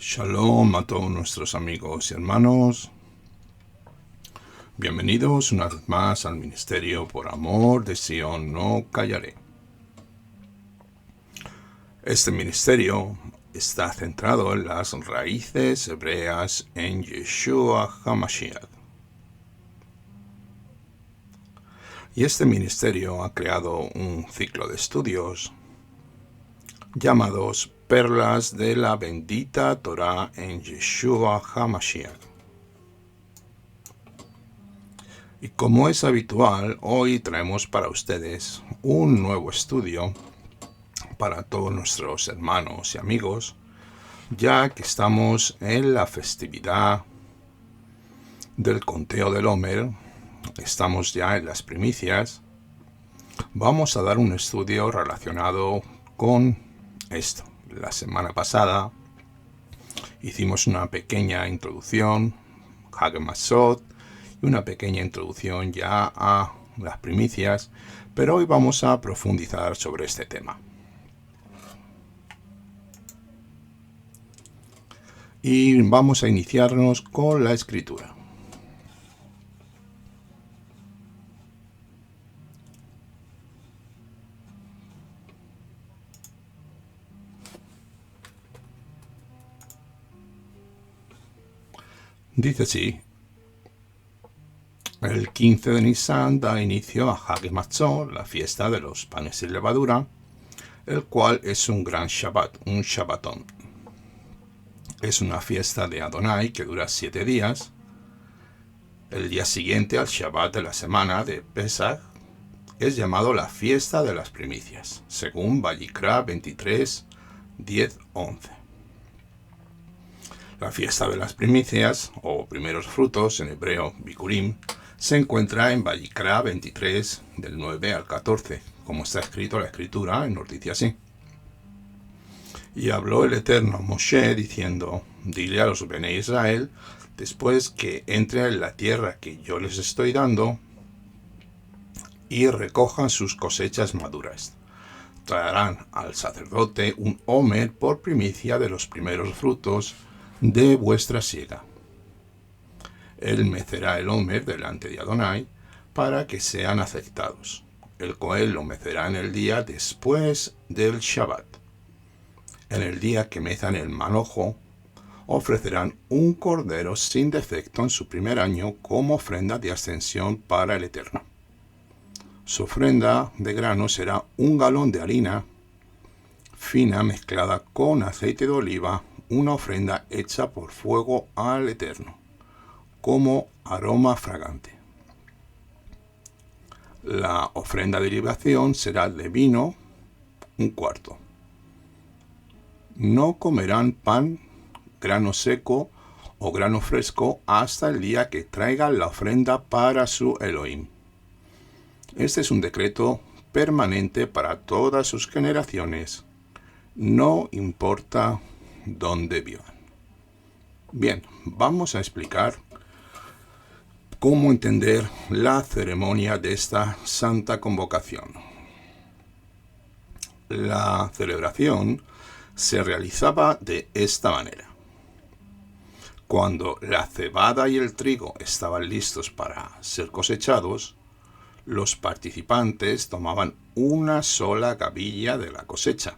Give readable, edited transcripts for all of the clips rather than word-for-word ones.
Shalom a todos nuestros amigos y hermanos. Bienvenidos una vez más al Ministerio por Amor de Sion No Callaré. Este ministerio está centrado en las raíces hebreas en Yeshua HaMashiach. Y este ministerio ha creado un ciclo de estudios llamados Perlas de la Bendita Torah en Yeshua HaMashiach. Y como es habitual, hoy traemos para ustedes un nuevo estudio para todos nuestros hermanos y amigos, ya que estamos en la festividad del conteo del Omer, estamos ya en las primicias. Vamos a dar un estudio relacionado con esto. La semana pasada hicimos una pequeña introducción, Hag Masot, y una pequeña introducción ya a las primicias, pero hoy vamos a profundizar sobre este tema. Y vamos a iniciarnos con la escritura. Dice así: el 15 de Nisan da inicio a Hag Matzot, la fiesta de los panes sin levadura, el cual es un gran Shabbat, un Shabbatón. Es una fiesta de Adonai que dura 7 días. El día siguiente al Shabbat de la semana de Pesach es llamado la fiesta de las primicias, según Vayikra 23, 10, 11. La fiesta de las primicias, o primeros frutos, en hebreo Bikurim, se encuentra en Vayikra 23, del 9 al 14, como está escrito en la escritura, nos dice así: y habló el Eterno a Moshe diciendo: dile a los Bene Israel, después que entren en la tierra que yo les estoy dando, y recojan sus cosechas maduras. Traerán al sacerdote un omer por primicia de los primeros frutos de vuestra siega. Él mecerá el omer delante de Adonai para que sean aceptados. El cohen lo mecerá en el día después del Shabbat. En el día que mezan el manojo, ofrecerán un cordero sin defecto en su primer año como ofrenda de ascensión para el Eterno. Su ofrenda de grano será 1 galón de harina fina mezclada con aceite de oliva, una ofrenda hecha por fuego al Eterno, como aroma fragante. La ofrenda de libación será de vino 1/4. No comerán pan, grano seco o grano fresco hasta el día que traigan la ofrenda para su Elohim. Este es un decreto permanente para todas sus generaciones, no importa dónde vivan. Bien, vamos a explicar cómo entender la ceremonia de esta santa convocación. La celebración se realizaba de esta manera. Cuando la cebada y el trigo estaban listos para ser cosechados, los participantes tomaban una sola gavilla de la cosecha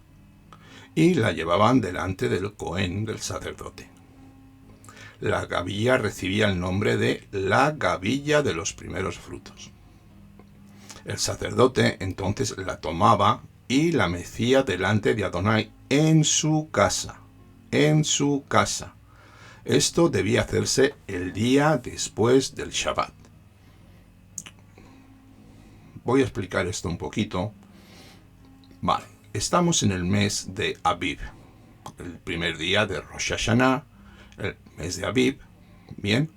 y la llevaban delante del cohen, del sacerdote. La gavilla recibía el nombre de la gavilla de los primeros frutos. El sacerdote entonces la tomaba y la mecía delante de Adonai en su casa. En su casa. Esto debía hacerse el día después del Shabbat. Voy a explicar esto un poquito. Vale, estamos en el mes de Aviv, el primer día de Rosh Hashanah, el mes de Aviv. Bien,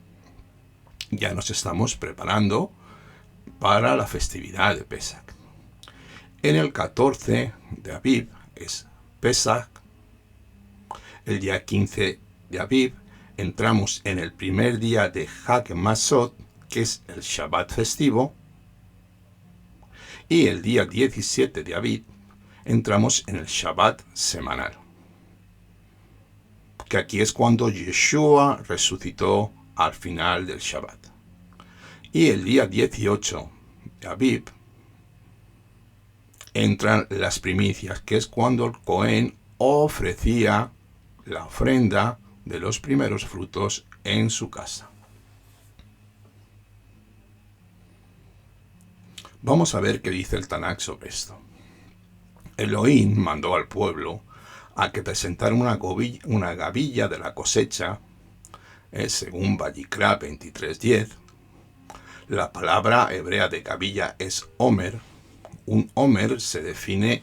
ya nos estamos preparando para la festividad de Pesach. En el 14 de Aviv es Pesach. El día 15 de Aviv entramos en el primer día de Hag Masot, que es el Shabbat festivo. Y el día 17 de Aviv entramos en el Shabbat semanal. que aquí es cuando Yeshua resucitó al final del Shabbat. Y el día 18 de Aviv entran las primicias, que es cuando el Cohen ofrecía la ofrenda de los primeros frutos en su casa. Vamos a ver qué dice el Tanakh sobre esto. Elohim mandó al pueblo a que presentara una gavilla de la cosecha, según Vayikra 23:10. La palabra hebrea de gavilla es omer. Un omer se define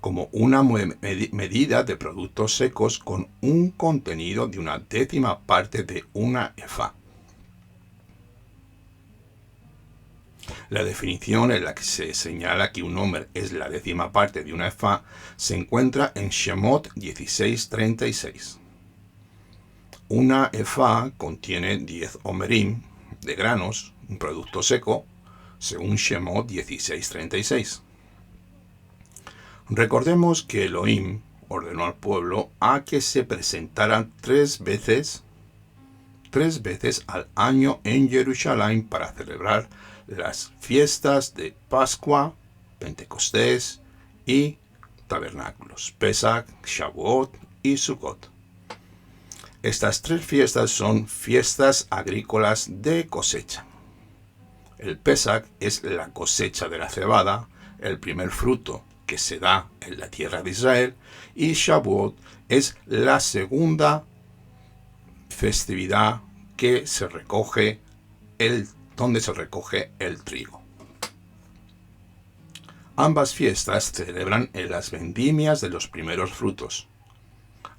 como una medida de productos secos con un contenido de una décima parte de una efá. La definición en la que se señala que un omer es la décima parte de una efá se encuentra en Shemot 16:36. Una efá contiene 10 omerim de granos, un producto seco, según Shemot 16:36. Recordemos que Elohim ordenó al pueblo a que se presentaran tres veces al año en Jerusalén para celebrar las fiestas de Pascua, Pentecostés y Tabernáculos, Pesach, Shavuot y Sukkot. Estas tres fiestas son fiestas agrícolas de cosecha. El Pesach es la cosecha de la cebada, el primer fruto que se da en la tierra de Israel, y Shavuot es la segunda festividad que se recoge donde se recoge el trigo. Ambas fiestas se celebran en las vendimias de los primeros frutos,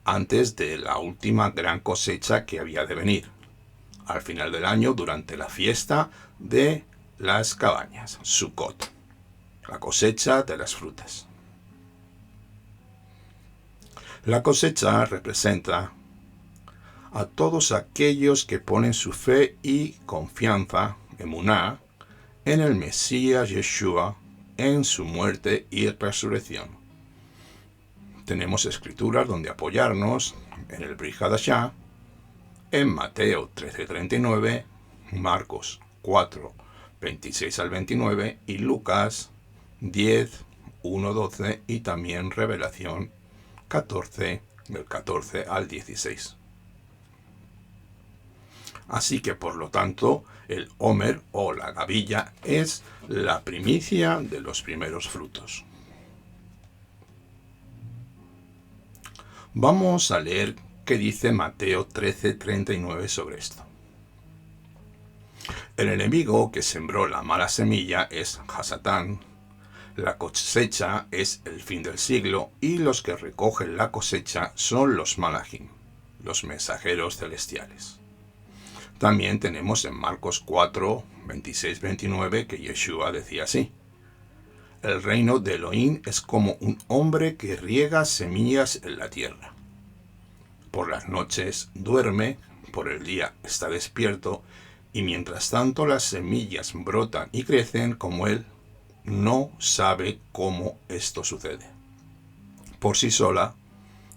antes de la última gran cosecha que había de venir, al final del año durante la fiesta de las cabañas, Sukkot, la cosecha de las frutas. La cosecha representa a todos aquellos que ponen su fe y confianza, emuná, en el Mesías Yeshua, en su muerte y resurrección. Tenemos escrituras donde apoyarnos en el Brit Hadashah, en Mateo 13:39, Marcos 4:26 al 29 y Lucas 10:1-12 y también Revelación 14, del 14 al 16. Así que por lo tanto el Omer o la gavilla es la primicia de los primeros frutos. Vamos a leer qué dice Mateo 13:39 sobre esto. El enemigo que sembró la mala semilla es Hasatán, la cosecha es el fin del siglo y los que recogen la cosecha son los malachim, los mensajeros celestiales. También tenemos en Marcos 4:26-29 que Yeshua decía así: el reino de Elohim es como un hombre que riega semillas en la tierra. Por las noches duerme, por el día está despierto, y mientras tanto las semillas brotan y crecen como él no sabe cómo esto sucede. Por sí sola,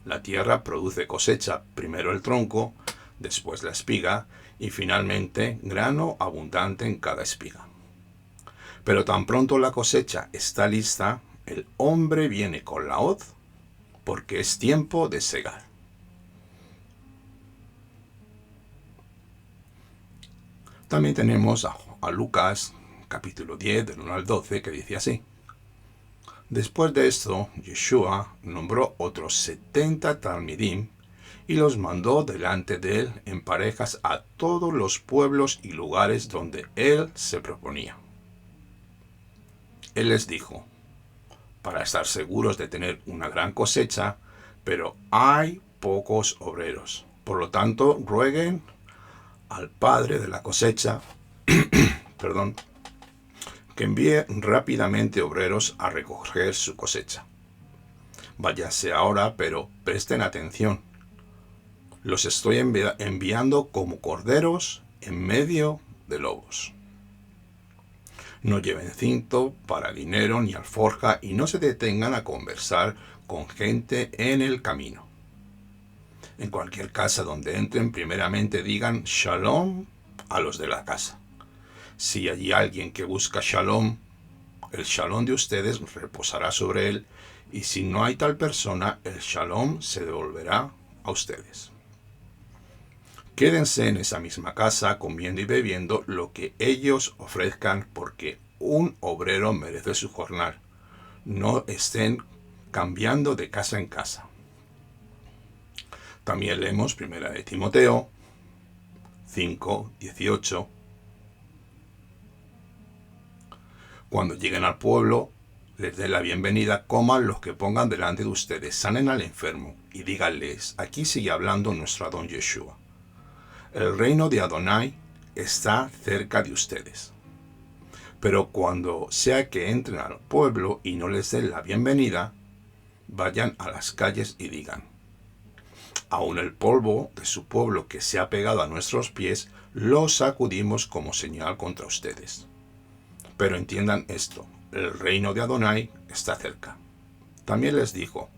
la tierra produce cosecha, primero el tronco, después la espiga, y finalmente grano abundante en cada espiga. Pero tan pronto la cosecha está lista, el hombre viene con la hoz, porque es tiempo de segar. También tenemos a Lucas, capítulo 10, del 1 al 12, que dice así: después de esto, Yeshua nombró otros 70 talmidim y los mandó delante de él en parejas a todos los pueblos y lugares donde él se proponía. Él les dijo: para estar seguros de tener una gran cosecha, pero hay pocos obreros. Por lo tanto, rueguen al Padre de la cosecha, que envíe rápidamente obreros a recoger su cosecha. Váyase ahora, pero presten atención. Los estoy enviando como corderos en medio de lobos. No lleven cinto para dinero ni alforja y no se detengan a conversar con gente en el camino. En cualquier casa donde entren, primeramente digan Shalom a los de la casa. Si hay alguien que busca Shalom, el Shalom de ustedes reposará sobre él, y si no hay tal persona, el Shalom se devolverá a ustedes. Quédense en esa misma casa comiendo y bebiendo lo que ellos ofrezcan, porque un obrero merece su jornal. No estén cambiando de casa en casa. También leemos 1 de Timoteo 5:18. Cuando lleguen al pueblo, les den la bienvenida, coman los que pongan delante de ustedes, sanen al enfermo y díganles, aquí sigue hablando nuestro Adón Yeshua. El reino de Adonai está cerca de ustedes. Pero cuando sea que entren al pueblo y no les den la bienvenida, vayan a las calles y digan, aun el polvo de su pueblo que se ha pegado a nuestros pies, lo sacudimos como señal contra ustedes. Pero entiendan esto, el reino de Adonai está cerca. También les dijo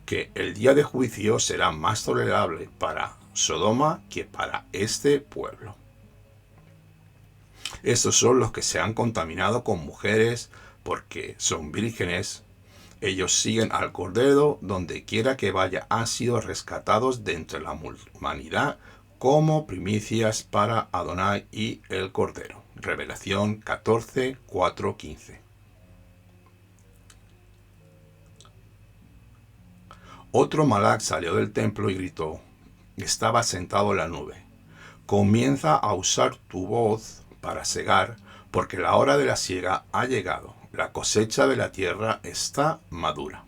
que el día de juicio será más tolerable para Sodoma que para este pueblo. Estos son los que se han contaminado con mujeres porque son vírgenes. Ellos siguen al Cordero donde quiera que vaya, han sido rescatados de entre la humanidad como primicias para Adonai y el Cordero. Revelación 14:4-15. Otro malach salió del templo y gritó, estaba sentado en la nube, comienza a usar tu voz para segar, porque la hora de la siega ha llegado, la cosecha de la tierra está madura.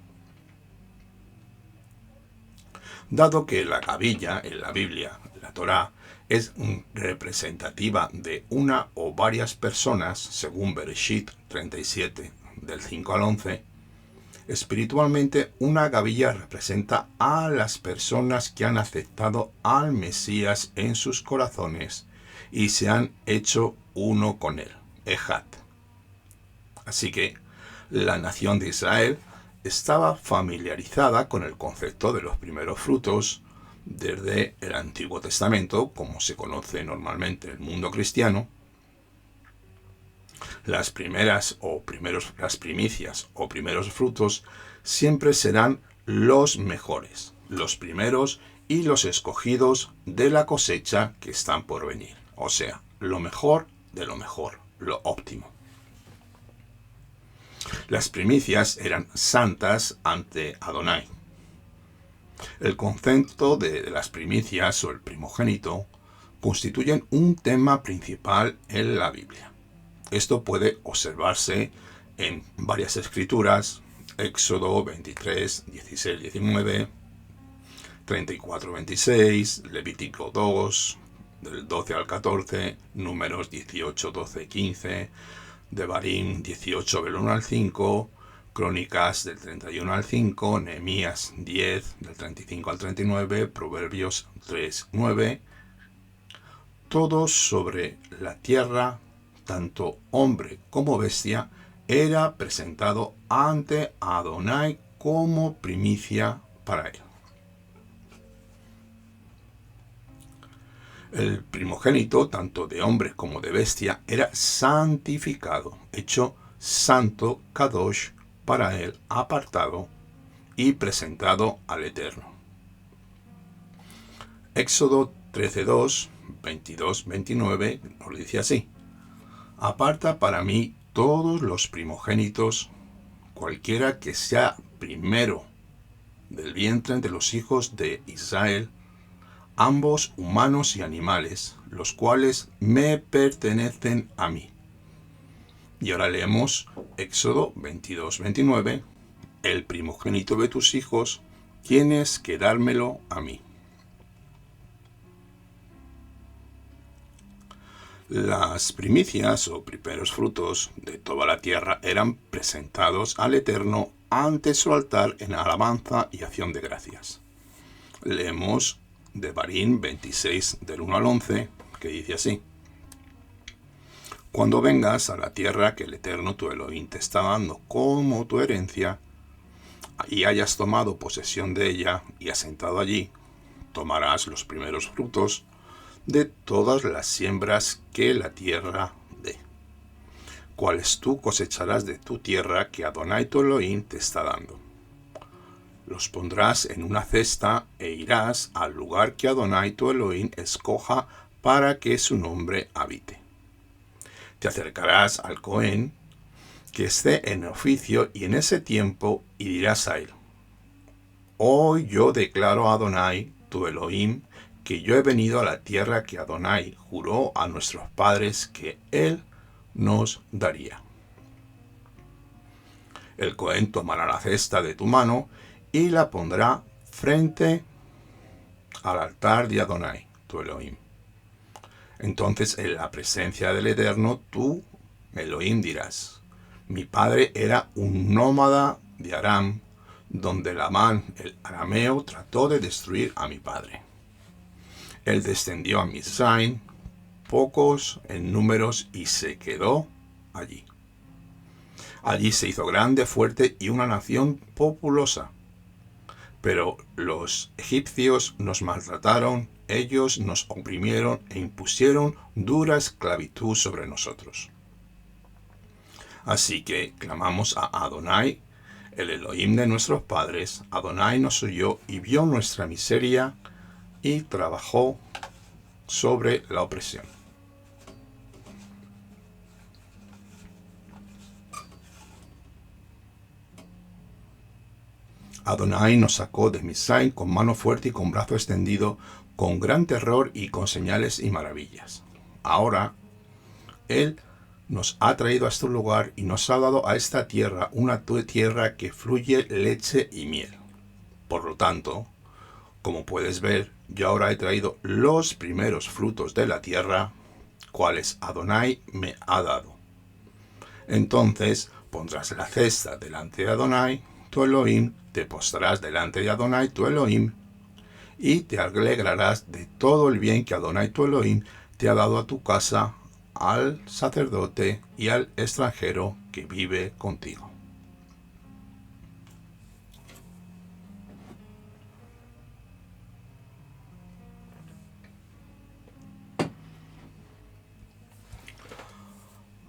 Dado que la gavilla en la Biblia, la Torá, es representativa de una o varias personas, según Bereshit 37, del 5 al 11, espiritualmente una gavilla representa a las personas que han aceptado al Mesías en sus corazones y se han hecho uno con él, Ejat. Así que la nación de Israel estaba familiarizada con el concepto de los primeros frutos desde el Antiguo Testamento, como se conoce normalmente en el mundo cristiano. Las primicias o primeros frutos siempre serán los mejores, los primeros y los escogidos de la cosecha que están por venir. O sea, lo mejor de lo mejor, lo óptimo. Las primicias eran santas ante Adonai. El concepto de las primicias o el primogénito constituyen un tema principal en la Biblia. Esto puede observarse en varias escrituras, Éxodo 23, 16, 19, 34, 26, Levítico 2, del 12 al 14, Números 18, 12, 15, Devarim 18, del 1 al 5, Crónicas del 31 al 5, Nehemías 10, del 35 al 39, Proverbios 3, 9, todos sobre la tierra, tanto hombre como bestia, era presentado ante Adonai como primicia para él. El primogénito, tanto de hombre como de bestia, era santificado, hecho santo, kadosh, para él, apartado y presentado al Eterno. Éxodo 13:2, 22, 29 nos dice así: aparta para mí todos los primogénitos, cualquiera que sea primero del vientre de los hijos de Israel, ambos humanos y animales, los cuales me pertenecen a mí. Y ahora leemos Éxodo 22:29, el primogénito de tus hijos, tienes que dármelo a mí. Las primicias o primeros frutos de toda la tierra eran presentados al Eterno ante su altar en alabanza y acción de gracias. Leemos Devarim 26, del 1 al 11, que dice así: cuando vengas a la tierra que el Eterno tu Elohim te está dando como tu herencia, y hayas tomado posesión de ella y asentado allí, tomarás los primeros frutos de todas las siembras que la tierra dé, cuales tú cosecharás de tu tierra que Adonai tu Elohim te está dando. Los pondrás en una cesta e irás al lugar que Adonai tu Elohim escoja para que su nombre habite. Te acercarás al Cohen que esté en oficio y en ese tiempo y dirás a él: Hoy yo declaro a Adonai tu Elohim que yo he venido a la tierra que Adonai juró a nuestros padres que él nos daría. El Cohen tomará la cesta de tu mano y la pondrá frente al altar de Adonai tu Elohim. Entonces en la presencia del Eterno tú, Elohim, dirás: Mi padre era un nómada de Aram, donde Labán el arameo trató de destruir a mi padre. Él descendió a Mizraim, pocos en números, y se quedó allí. Allí se hizo grande, fuerte y una nación populosa. Pero los egipcios nos maltrataron, ellos nos oprimieron e impusieron dura esclavitud sobre nosotros. Así que clamamos a Adonai, el Elohim de nuestros padres. Adonai nos oyó y vio nuestra miseria y trabajó sobre la opresión. Adonai nos sacó de Mizraim con mano fuerte y con brazo extendido, con gran terror y con señales y maravillas. Ahora, Él nos ha traído a este lugar y nos ha dado a esta tierra, una tierra que fluye leche y miel. Por lo tanto, como puedes ver, yo ahora he traído los primeros frutos de la tierra, cuales Adonai me ha dado. Entonces pondrás la cesta delante de Adonai tu Elohim, te postrarás delante de Adonai tu Elohim, y te alegrarás de todo el bien que Adonai tu Elohim te ha dado a tu casa, al sacerdote y al extranjero que vive contigo.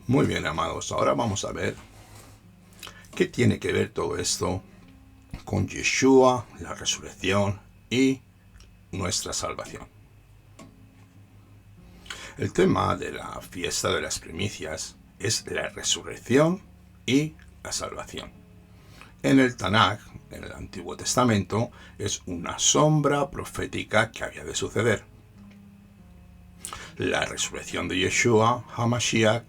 Muy bien, amados, ahora vamos a ver qué tiene que ver todo esto con Yeshua, la resurrección y nuestra salvación. El tema de la fiesta de las primicias es la resurrección y la salvación. En el Tanaj, en el Antiguo Testamento, es una sombra profética que había de suceder. La resurrección de Yeshua, HaMashiach,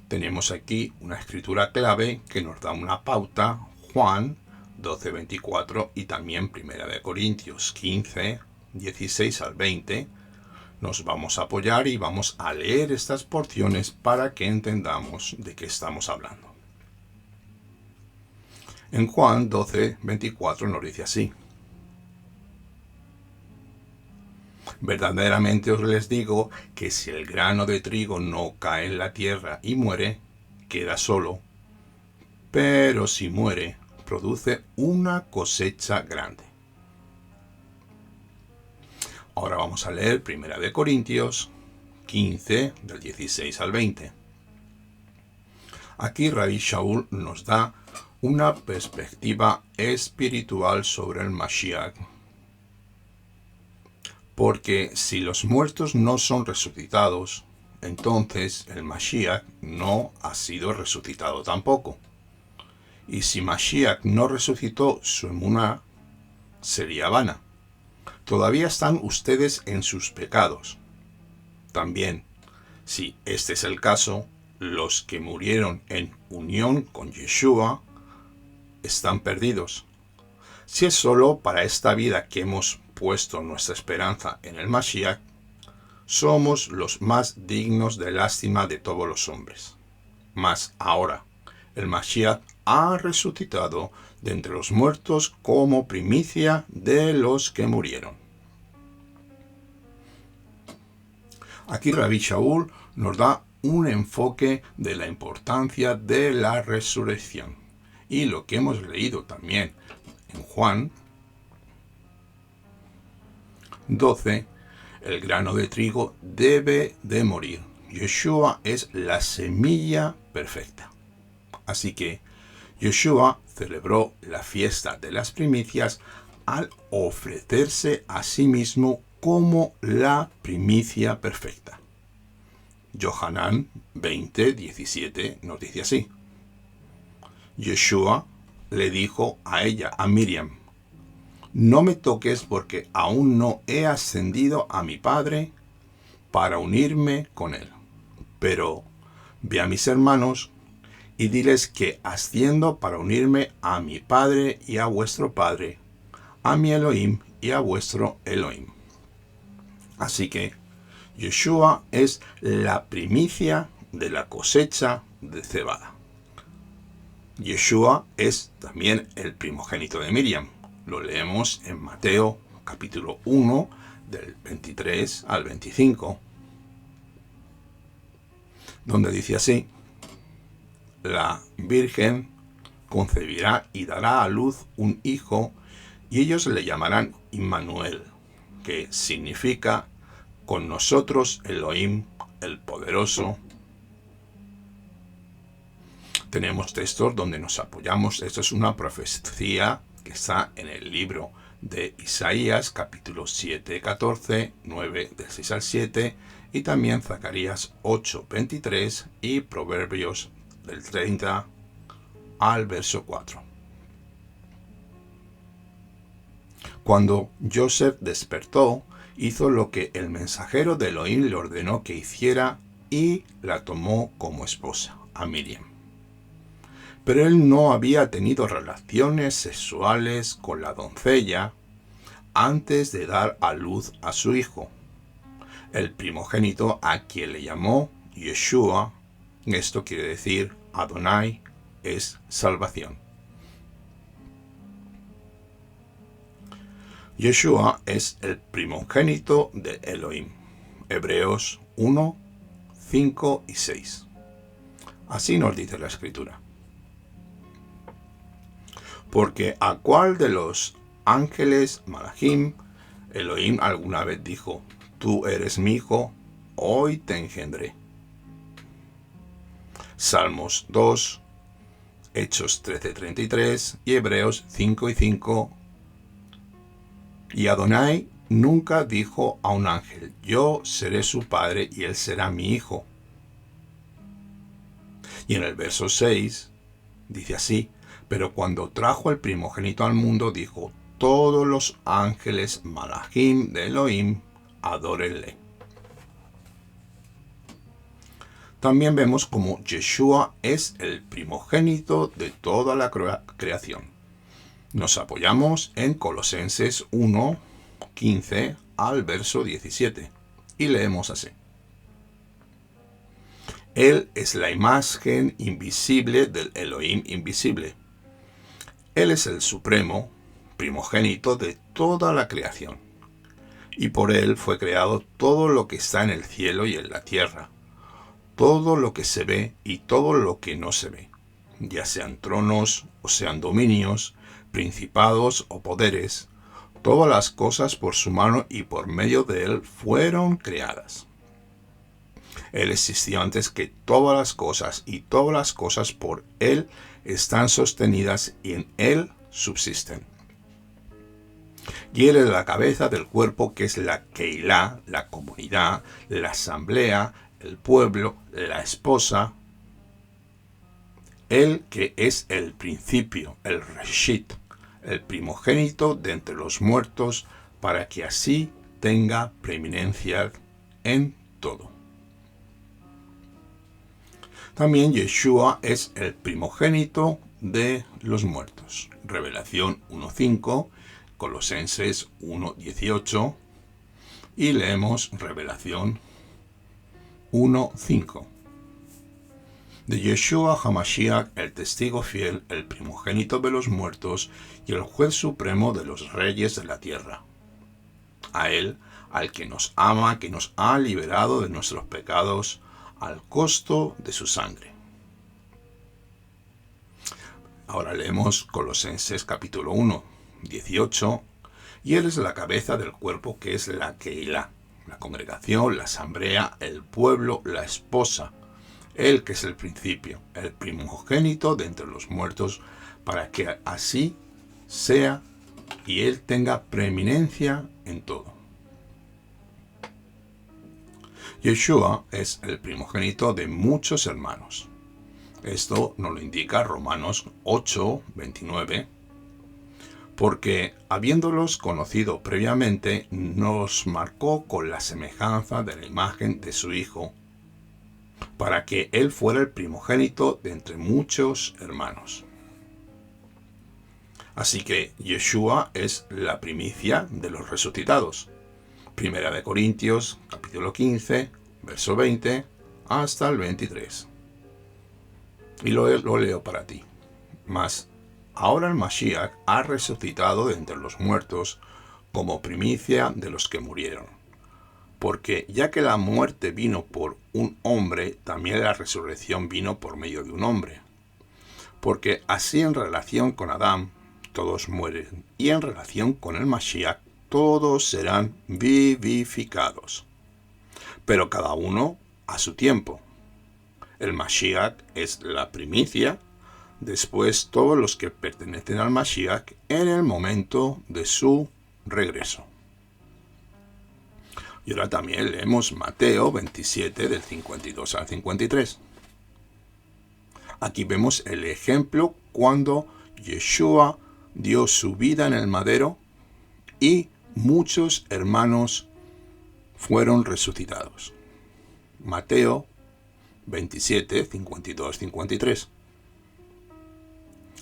tenemos aquí una escritura clave que nos da una pauta, Juan 12:24 y también 1 Corintios 15, 16 al 20. Nos vamos a apoyar y vamos a leer estas porciones para que entendamos de qué estamos hablando. En Juan 12:24 nos dice así: Verdaderamente os les digo que si el grano de trigo no cae en la tierra y muere, queda solo, pero si muere, produce una cosecha grande. Ahora vamos a leer 1 Corintios 15, del 16 al 20. Aquí Rabbi Shaul nos da una perspectiva espiritual sobre el Mashiach. Porque si los muertos no son resucitados, entonces el Mashiach no ha sido resucitado tampoco. Y si Mashiach no resucitó, su emuná sería vana. Todavía están ustedes en sus pecados. También, si este es el caso, los que murieron en unión con Yeshua están perdidos. Si es solo para esta vida que hemos puesto nuestra esperanza en el Mashiach, somos los más dignos de lástima de todos los hombres. Mas ahora, el Mashiach ha resucitado de entre los muertos como primicia de los que murieron. Aquí Rabbi Shaul nos da un enfoque de la importancia de la resurrección. Y lo que hemos leído también en Juan 12. El grano de trigo debe de morir. Yeshua es la semilla perfecta. Así que Yeshua celebró la fiesta de las primicias al ofrecerse a sí mismo como la primicia perfecta. Yohanan 20:17 nos dice así. Yeshua le dijo a ella, a Miriam, no me toques porque aún no he ascendido a mi Padre para unirme con él. Pero ve a mis hermanos y diles que asciendo para unirme a mi Padre y a vuestro Padre, a mi Elohim y a vuestro Elohim. Así que Yeshua es la primicia de la cosecha de cebada. Yeshua es también el primogénito de Miriam. Lo leemos en Mateo capítulo 1 del 23 al 25, donde dice así, la Virgen concebirá y dará a luz un hijo y ellos le llamarán Immanuel, que significa con nosotros Elohim, el poderoso. Tenemos textos donde nos apoyamos. Esto es una profecía que está en el libro de Isaías, capítulo 7, 14, 9, del 6 al 7, y también Zacarías 8, 23 y Proverbios del 30 al verso 4. Cuando Joseph despertó, hizo lo que el mensajero de Elohim le ordenó que hiciera y la tomó como esposa, a Miriam. Pero él no había tenido relaciones sexuales con la doncella antes de dar a luz a su hijo, el primogénito, a quien le llamó Yeshua. Esto quiere decir Adonai es salvación. Yeshua es el primogénito de Elohim. Hebreos 1, 5 y 6. Así nos dice la Escritura. Porque a cuál de los ángeles Malachim Elohim alguna vez dijo, tú eres mi hijo, hoy te engendré. Salmos 2, Hechos 13:33 y Hebreos 5 y 5. Y Adonai nunca dijo a un ángel, yo seré su padre y él será mi hijo. Y en el verso 6 dice así, pero cuando trajo el primogénito al mundo, dijo, todos los ángeles Malachim de Elohim, adórenle. También vemos como Yeshua es el primogénito de toda la creación. Nos apoyamos en Colosenses 1, 15 al verso 17 y leemos así. Él es la imagen invisible del Elohim invisible. Él es el supremo, primogénito de toda la creación. Y por él fue creado todo lo que está en el cielo y en la tierra, todo lo que se ve y todo lo que no se ve, ya sean tronos o sean dominios, principados o poderes, todas las cosas por su mano y por medio de él fueron creadas. Él existió antes que todas las cosas y todas las cosas por él están sostenidas y en él subsisten. Y él es la cabeza del cuerpo que es la Keilah, la comunidad, la asamblea, el pueblo, la esposa. Él que es el principio, el Reshit, el primogénito de entre los muertos, para que así tenga preeminencia en todo. También Yeshua es el primogénito de los muertos. Revelación 1.5, Colosenses 1.18 y leemos Revelación 1.5. De Yeshua HaMashiach, el testigo fiel, el primogénito de los muertos y el juez supremo de los reyes de la tierra. A él, al que nos ama, que nos ha liberado de nuestros pecados, al costo de su sangre. Ahora leemos Colosenses capítulo 1, 18 Y Él es la cabeza del cuerpo, que es la Keilah, la congregación, la asamblea, el pueblo, la esposa. Él que es el principio, el primogénito de entre los muertos, para que así sea y Él tenga preeminencia en todo. Yeshua es el primogénito de muchos hermanos. Esto nos lo indica Romanos 8, 29, porque habiéndolos conocido previamente, nos marcó con la semejanza de la imagen de su Hijo, para que Él fuera el primogénito de entre muchos hermanos. Así que Yeshua es la primicia de los resucitados. Primera de Corintios, capítulo 15, verso 20, hasta el 23. Y lo leo para ti. Mas ahora el Mashiach ha resucitado de entre los muertos como primicia de los que murieron. Porque ya que la muerte vino por un hombre, también la resurrección vino por medio de un hombre. Porque así en relación con Adán, todos mueren, y en relación con el Mashiach, todos serán vivificados. Pero cada uno a su tiempo. El Mashiach es la primicia, después todos los que pertenecen al Mashiach en el momento de su regreso. Y ahora también leemos Mateo 27 del 52 al 53. Aquí vemos el ejemplo cuando Yeshua dio su vida en el madero y muchos hermanos fueron resucitados. Mateo 27, 52, 53.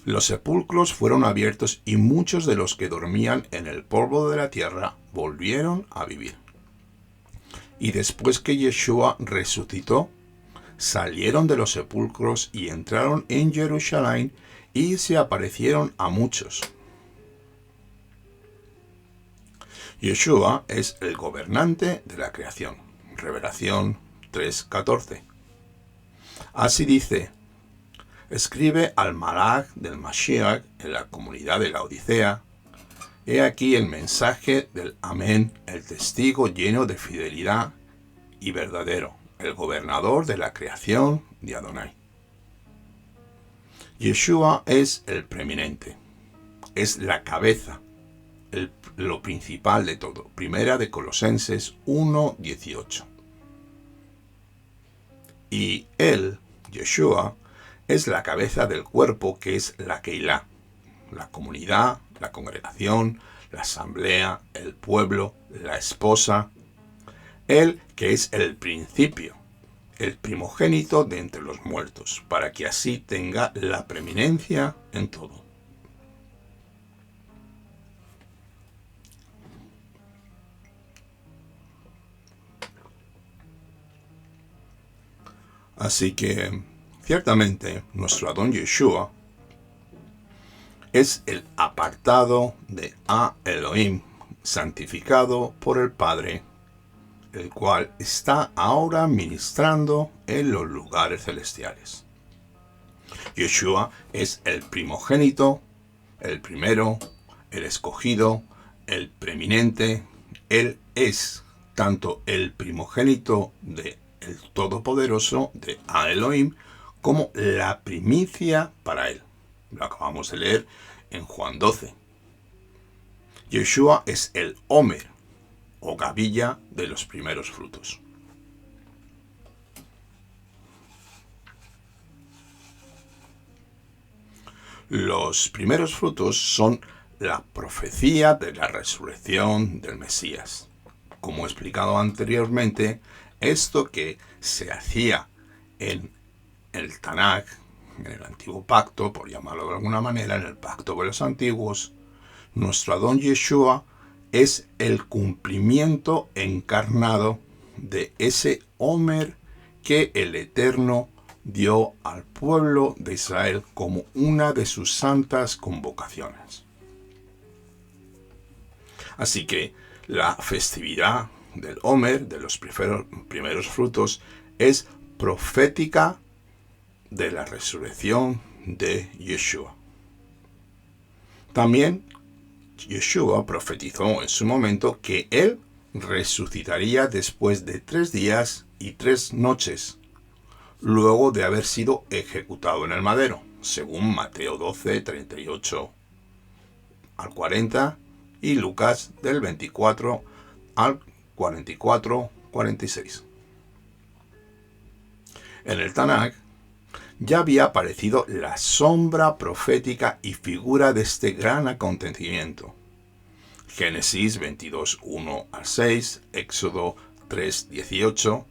Los sepulcros fueron abiertos y muchos de los que dormían en el polvo de la tierra volvieron a vivir. Y después que Yeshua resucitó, salieron de los sepulcros y entraron en Jerusalén y se aparecieron a muchos. Yeshua es el gobernante de la creación. Revelación 3:14. Así dice: escribe al Malach del Mashiach en la comunidad de la Odisea. He aquí el mensaje del Amén, el testigo lleno de fidelidad y verdadero, el gobernador de la creación de Adonai. Yeshua es el preeminente, es la cabeza, lo principal de todo. Primera de Colosenses 1:18. Y Él, Yeshua, es la cabeza del cuerpo, que es la Keilah, la comunidad, la congregación, la asamblea, el pueblo, la esposa. Él que es el principio, el primogénito de entre los muertos, para que así tenga la preeminencia en todo. Así que, ciertamente, nuestro Adón Yeshua es el apartado de A Elohim, santificado por el Padre, el cual está ahora ministrando en los lugares celestiales. Yeshua es el primogénito, el primero, el escogido, el preeminente. Él es tanto el primogénito de el Todopoderoso, de A Elohim, como la primicia para él. Lo acabamos de leer en Juan 12. Yeshua es el Homer, o gavilla de los primeros frutos. Los primeros frutos son la profecía de la resurrección del Mesías. Como he explicado anteriormente, esto que se hacía en el Tanaj, en el antiguo pacto, por llamarlo de alguna manera, en el pacto de los antiguos, nuestro Adón Yeshua es el cumplimiento encarnado de ese Homer que el Eterno dio al pueblo de Israel como una de sus santas convocaciones. Así que la festividad del Homer, de los primeros frutos, es profética de la resurrección de Yeshua. También Yeshua profetizó en su momento que él resucitaría después de 3 días y 3 noches, luego de haber sido ejecutado en el madero, según Mateo 12, 38 al 40 y Lucas del 24 al 44, 46. En el Tanaj ya había aparecido la sombra profética y figura de este gran acontecimiento. Génesis 22, 1 al 6, Éxodo 3, 18,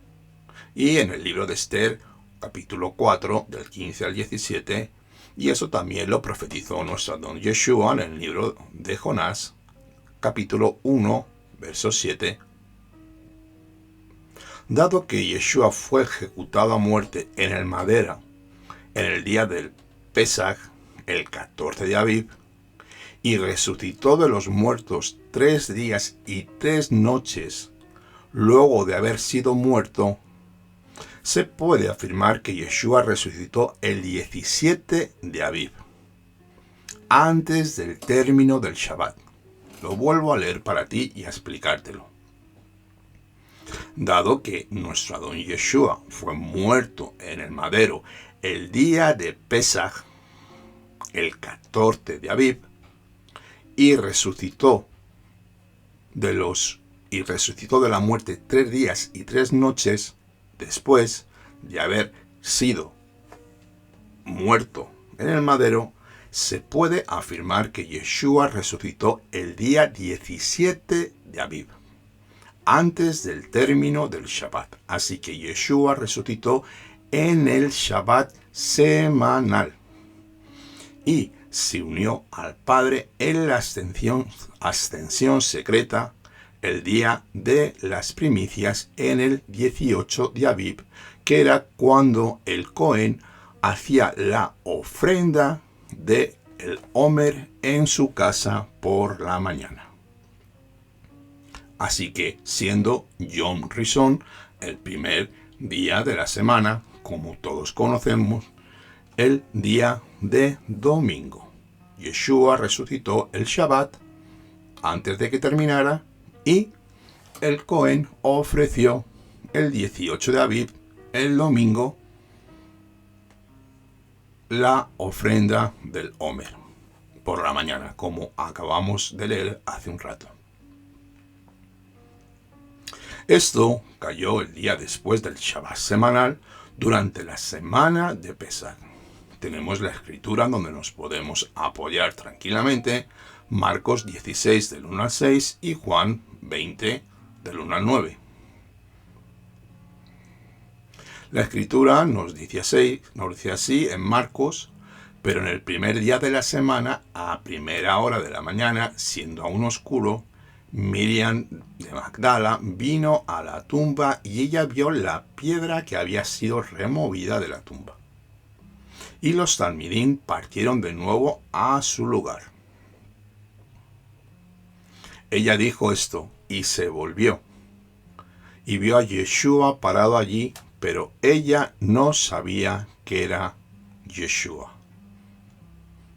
y en el libro de Esther, capítulo 4, del 15 al 17, y eso también lo profetizó nuestro Adón Yeshua en el libro de Jonás, capítulo 1, verso 7. Dado que Yeshua fue ejecutado a muerte en el madero en el día del Pesaj, el 14 de Aviv, y resucitó de los muertos 3 días y 3 noches luego de haber sido muerto, se puede afirmar que Yeshua resucitó el 17 de Aviv, antes del término del Shabbat. Lo vuelvo a leer para ti y a explicártelo. Dado que nuestro Adón Yeshua fue muerto en el madero el día de Pesaj, el 14 de Aviv, y resucitó de la muerte 3 días y 3 noches después de haber sido muerto en el madero, se puede afirmar que Yeshua resucitó el día 17 de Aviv, antes del término del Shabbat. Así que Yeshua resucitó en el Shabbat semanal y se unió al Padre en la ascensión secreta el día de las primicias en el 18 de Aviv, que era cuando el Cohen hacía la ofrenda de el Homer en su casa por la mañana. Así que, siendo Yom Rishon el primer día de la semana, como todos conocemos, el día de domingo, Yeshua resucitó el Shabbat antes de que terminara y el Cohen ofreció el 18 de Aviv, el domingo, la ofrenda del Homer por la mañana, como acabamos de leer hace un rato. Esto cayó el día después del Shabbat semanal durante la semana de Pesaj. Tenemos la escritura donde nos podemos apoyar tranquilamente, Marcos 16 del 1 al 6 y Juan 20 del 1 al 9. La escritura nos dice así en Marcos: pero en el primer día de la semana, a primera hora de la mañana, siendo aún oscuro, Miriam de Magdala vino a la tumba y ella vio la piedra que había sido removida de la tumba. Y los talmidín partieron de nuevo a su lugar. Ella dijo esto y se volvió y vio a Yeshua parado allí, pero ella no sabía que era Yeshua.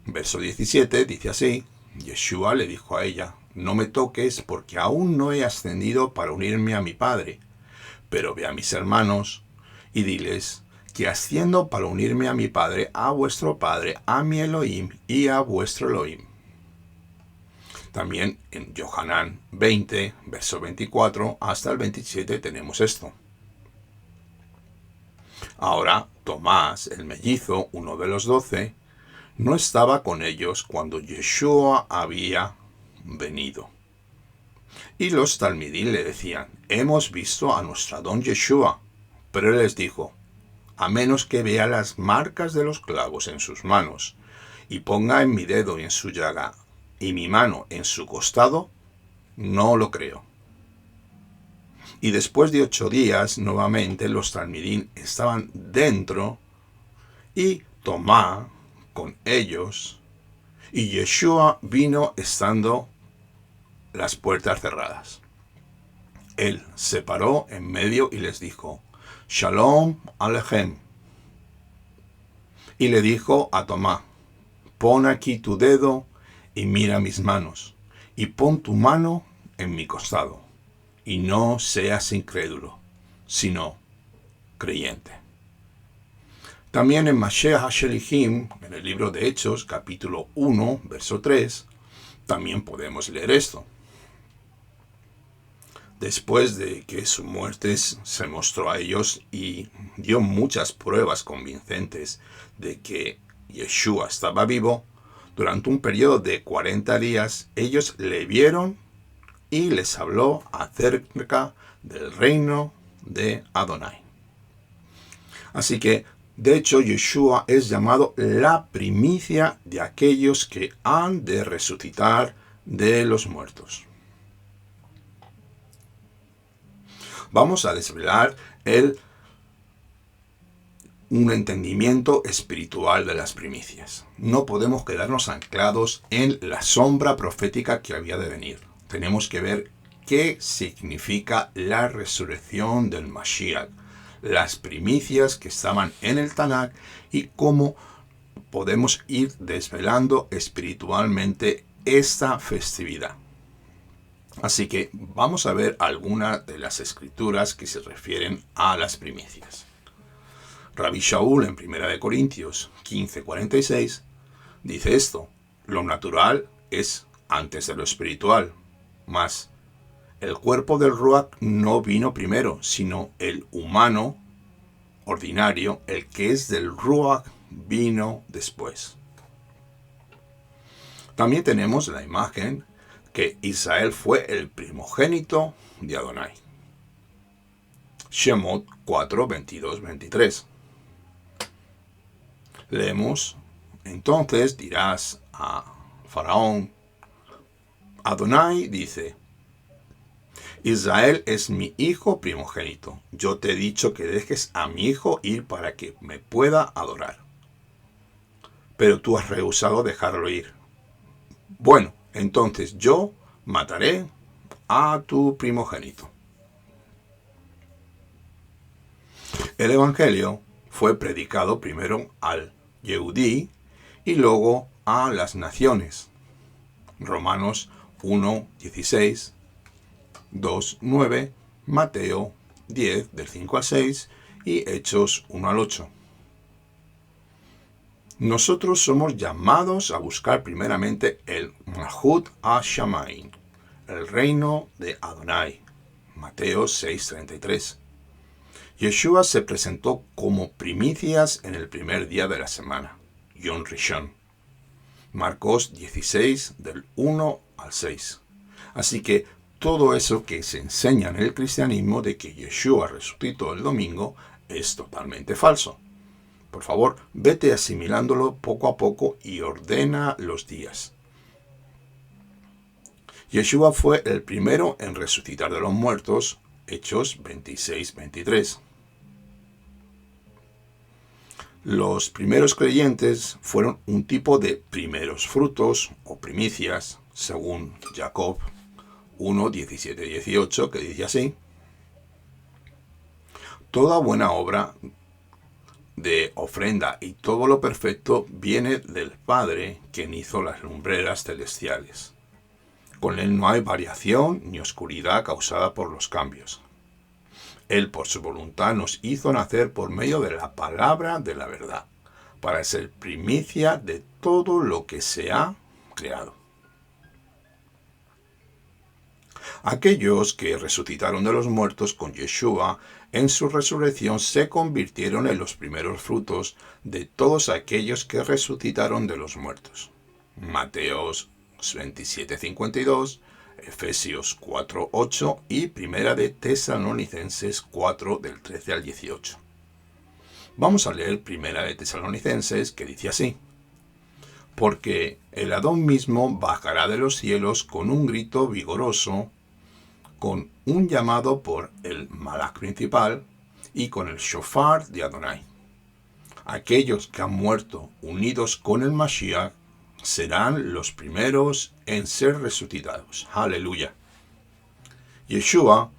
Verso 17 dice así: Yeshua le dijo a ella: no me toques, porque aún no he ascendido para unirme a mi Padre, pero ve a mis hermanos y diles que asciendo para unirme a mi Padre, a vuestro Padre, a mi Elohim y a vuestro Elohim. También en Yohanan 20, verso 24 hasta el 27 tenemos esto. Ahora Tomás, el mellizo, uno de los 12, no estaba con ellos cuando Yeshua había venido. Y los talmidín le decían: hemos visto a nuestro Adón Yeshua. Pero él les dijo: a menos que vea las marcas de los clavos en sus manos, y ponga en mi dedo en su llaga, y mi mano en su costado, no lo creo. Y después de 8 días, nuevamente los talmidín estaban dentro, y Tomás con ellos, y Yeshua vino estando las puertas cerradas. Él se paró en medio y les dijo: Shalom Alechem. Y le dijo a Tomás: pon aquí tu dedo y mira mis manos, y pon tu mano en mi costado, y no seas incrédulo, sino creyente. También en Mashiach HaShelihim, en el libro de Hechos, capítulo 1, verso 3, también podemos leer esto. Después de que su muerte se mostró a ellos y dio muchas pruebas convincentes de que Yeshua estaba vivo, durante un periodo de 40 días ellos le vieron y les habló acerca del reino de Adonai. Así que, de hecho, Yeshua es llamado la primicia de aquellos que han de resucitar de los muertos. Vamos a desvelar un entendimiento espiritual de las primicias. No podemos quedarnos anclados en la sombra profética que había de venir. Tenemos que ver qué significa la resurrección del Mashiach, las primicias que estaban en el Tanakh y cómo podemos ir desvelando espiritualmente esta festividad. Así que vamos a ver algunas de las escrituras que se refieren a las primicias. Rabbi Shaul en 1 Corintios 15:46 dice esto: lo natural es antes de lo espiritual, mas el cuerpo del Ruach no vino primero, sino el humano ordinario, el que es del Ruach, vino después. También tenemos la imagen que Israel fue el primogénito de Adonai. Shemot 4, 22, 23. Leemos: entonces dirás a Faraón, Adonai dice, Israel es mi hijo primogénito. Yo te he dicho que dejes a mi hijo ir para que me pueda adorar. Pero tú has rehusado dejarlo ir. Bueno, entonces yo mataré a tu primogénito. El Evangelio fue predicado primero al Yehudí y luego a las naciones. Romanos 1, 16, 2, 9, Mateo 10, del 5 al 6 y Hechos 1 al 8. Nosotros somos llamados a buscar primeramente el Malhut HaShamayim, el reino de Adonai. Mateo 6:33. Yeshua se presentó como primicias en el primer día de la semana, Yom Rishon. Marcos 16, del 1 al 6. Así que todo eso que se enseña en el cristianismo de que Yeshua resucitó el domingo es totalmente falso. Por favor, vete asimilándolo poco a poco y ordena los días. Yeshua fue el primero en resucitar de los muertos, Hechos 26, 23. Los primeros creyentes fueron un tipo de primeros frutos o primicias, según Jacob 1, 17, 18, que dice así: toda buena obra de ofrenda y todo lo perfecto viene del Padre, quien hizo las lumbreras celestiales. Con él no hay variación ni oscuridad causada por los cambios. Él por su voluntad nos hizo nacer por medio de la palabra de la verdad, para ser primicia de todo lo que se ha creado. Aquellos que resucitaron de los muertos con Yeshua en su resurrección se convirtieron en los primeros frutos de todos aquellos que resucitaron de los muertos. Mateos 27:52, Efesios 4:8 y Primera de Tesalonicenses 4, del 13 al 18. Vamos a leer Primera de Tesalonicenses, que dice así: porque el Adón mismo bajará de los cielos con un grito vigoroso, con un llamado por el Malach principal y con el shofar de Adonai. Aquellos que han muerto unidos con el Mashiach serán los primeros en ser resucitados. Aleluya. Yeshua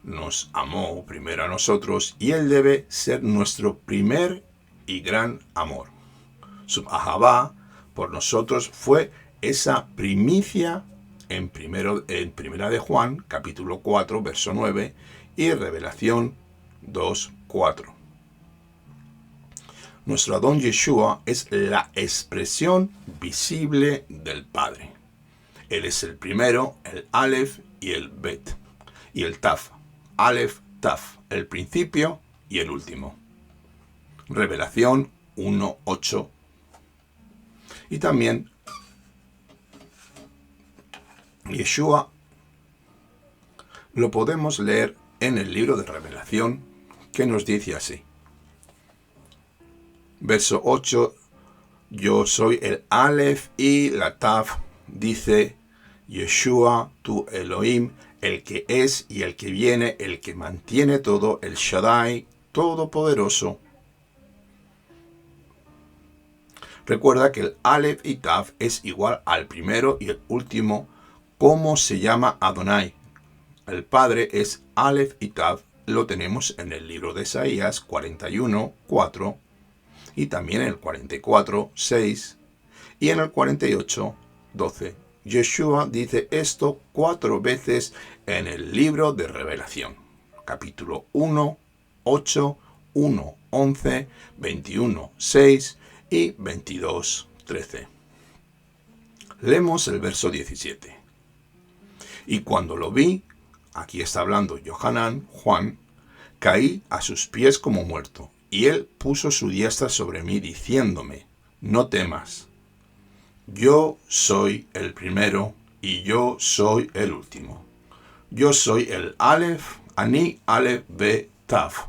nos amó primero a nosotros y Él debe ser nuestro primer y gran amor. Su ahavá por nosotros fue esa primicia en Primera de Juan, capítulo 4, verso 9, y Revelación 2, 4. Nuestro Adón Yeshua es la expresión visible del Padre. Él es el primero, el Aleph y el Bet, y el Taf. Aleph, Taf, el principio y el último. Revelación 1, 8. Y también Yeshua lo podemos leer en el libro de Revelación, que nos dice así. Verso 8, yo soy el Aleph y la Taf, dice Yeshua, tu Elohim, el que es y el que viene, el que mantiene todo, el Shaddai, todopoderoso. Recuerda que el Aleph y Taf es igual al primero y el último, como se llama Adonai. El Padre es Aleph y Taf, lo tenemos en el libro de Isaías 41, 4, y también en el 44, 6, y en el 48, 12. Yeshua dice esto 4 veces en el libro de Revelación, capítulo 1, 8, 1, 11, 21, 6 y 22, 13. Leemos el verso 17. Y cuando lo vi, aquí está hablando Yohanan, Juan, caí a sus pies como muerto, y él puso su diestra sobre mí diciéndome, no temas, yo soy el primero y yo soy el último. Yo soy el Aleph, Ani, Aleph, Be, Taf.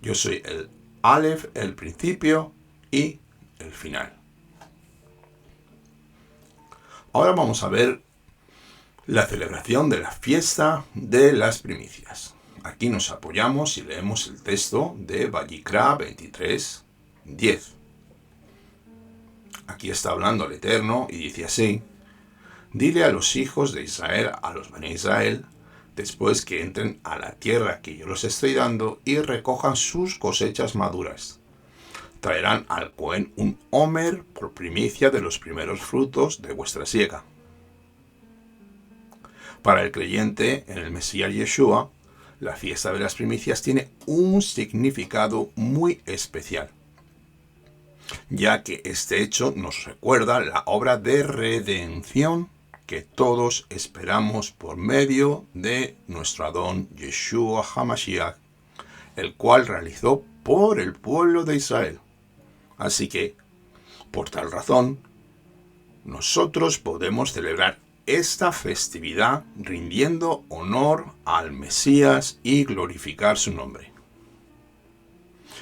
Yo soy el Aleph, el principio y el final. Ahora vamos a ver la celebración de la fiesta de las primicias. Aquí nos apoyamos y leemos el texto de Vayikra 23, 10. Aquí está hablando el Eterno y dice así, dile a los hijos de Israel, a los Bene Israel, después que entren a la tierra que yo los estoy dando y recojan sus cosechas maduras. Traerán al Cohen un homer por primicia de los primeros frutos de vuestra siega. Para el creyente en el Mesías Yeshua, la fiesta de las primicias tiene un significado muy especial, ya que este hecho nos recuerda la obra de redención que todos esperamos por medio de nuestro Adón Yeshua HaMashiach, el cual realizó por el pueblo de Israel. Así que, por tal razón, nosotros podemos celebrar esta festividad rindiendo honor al Mesías y glorificar su nombre.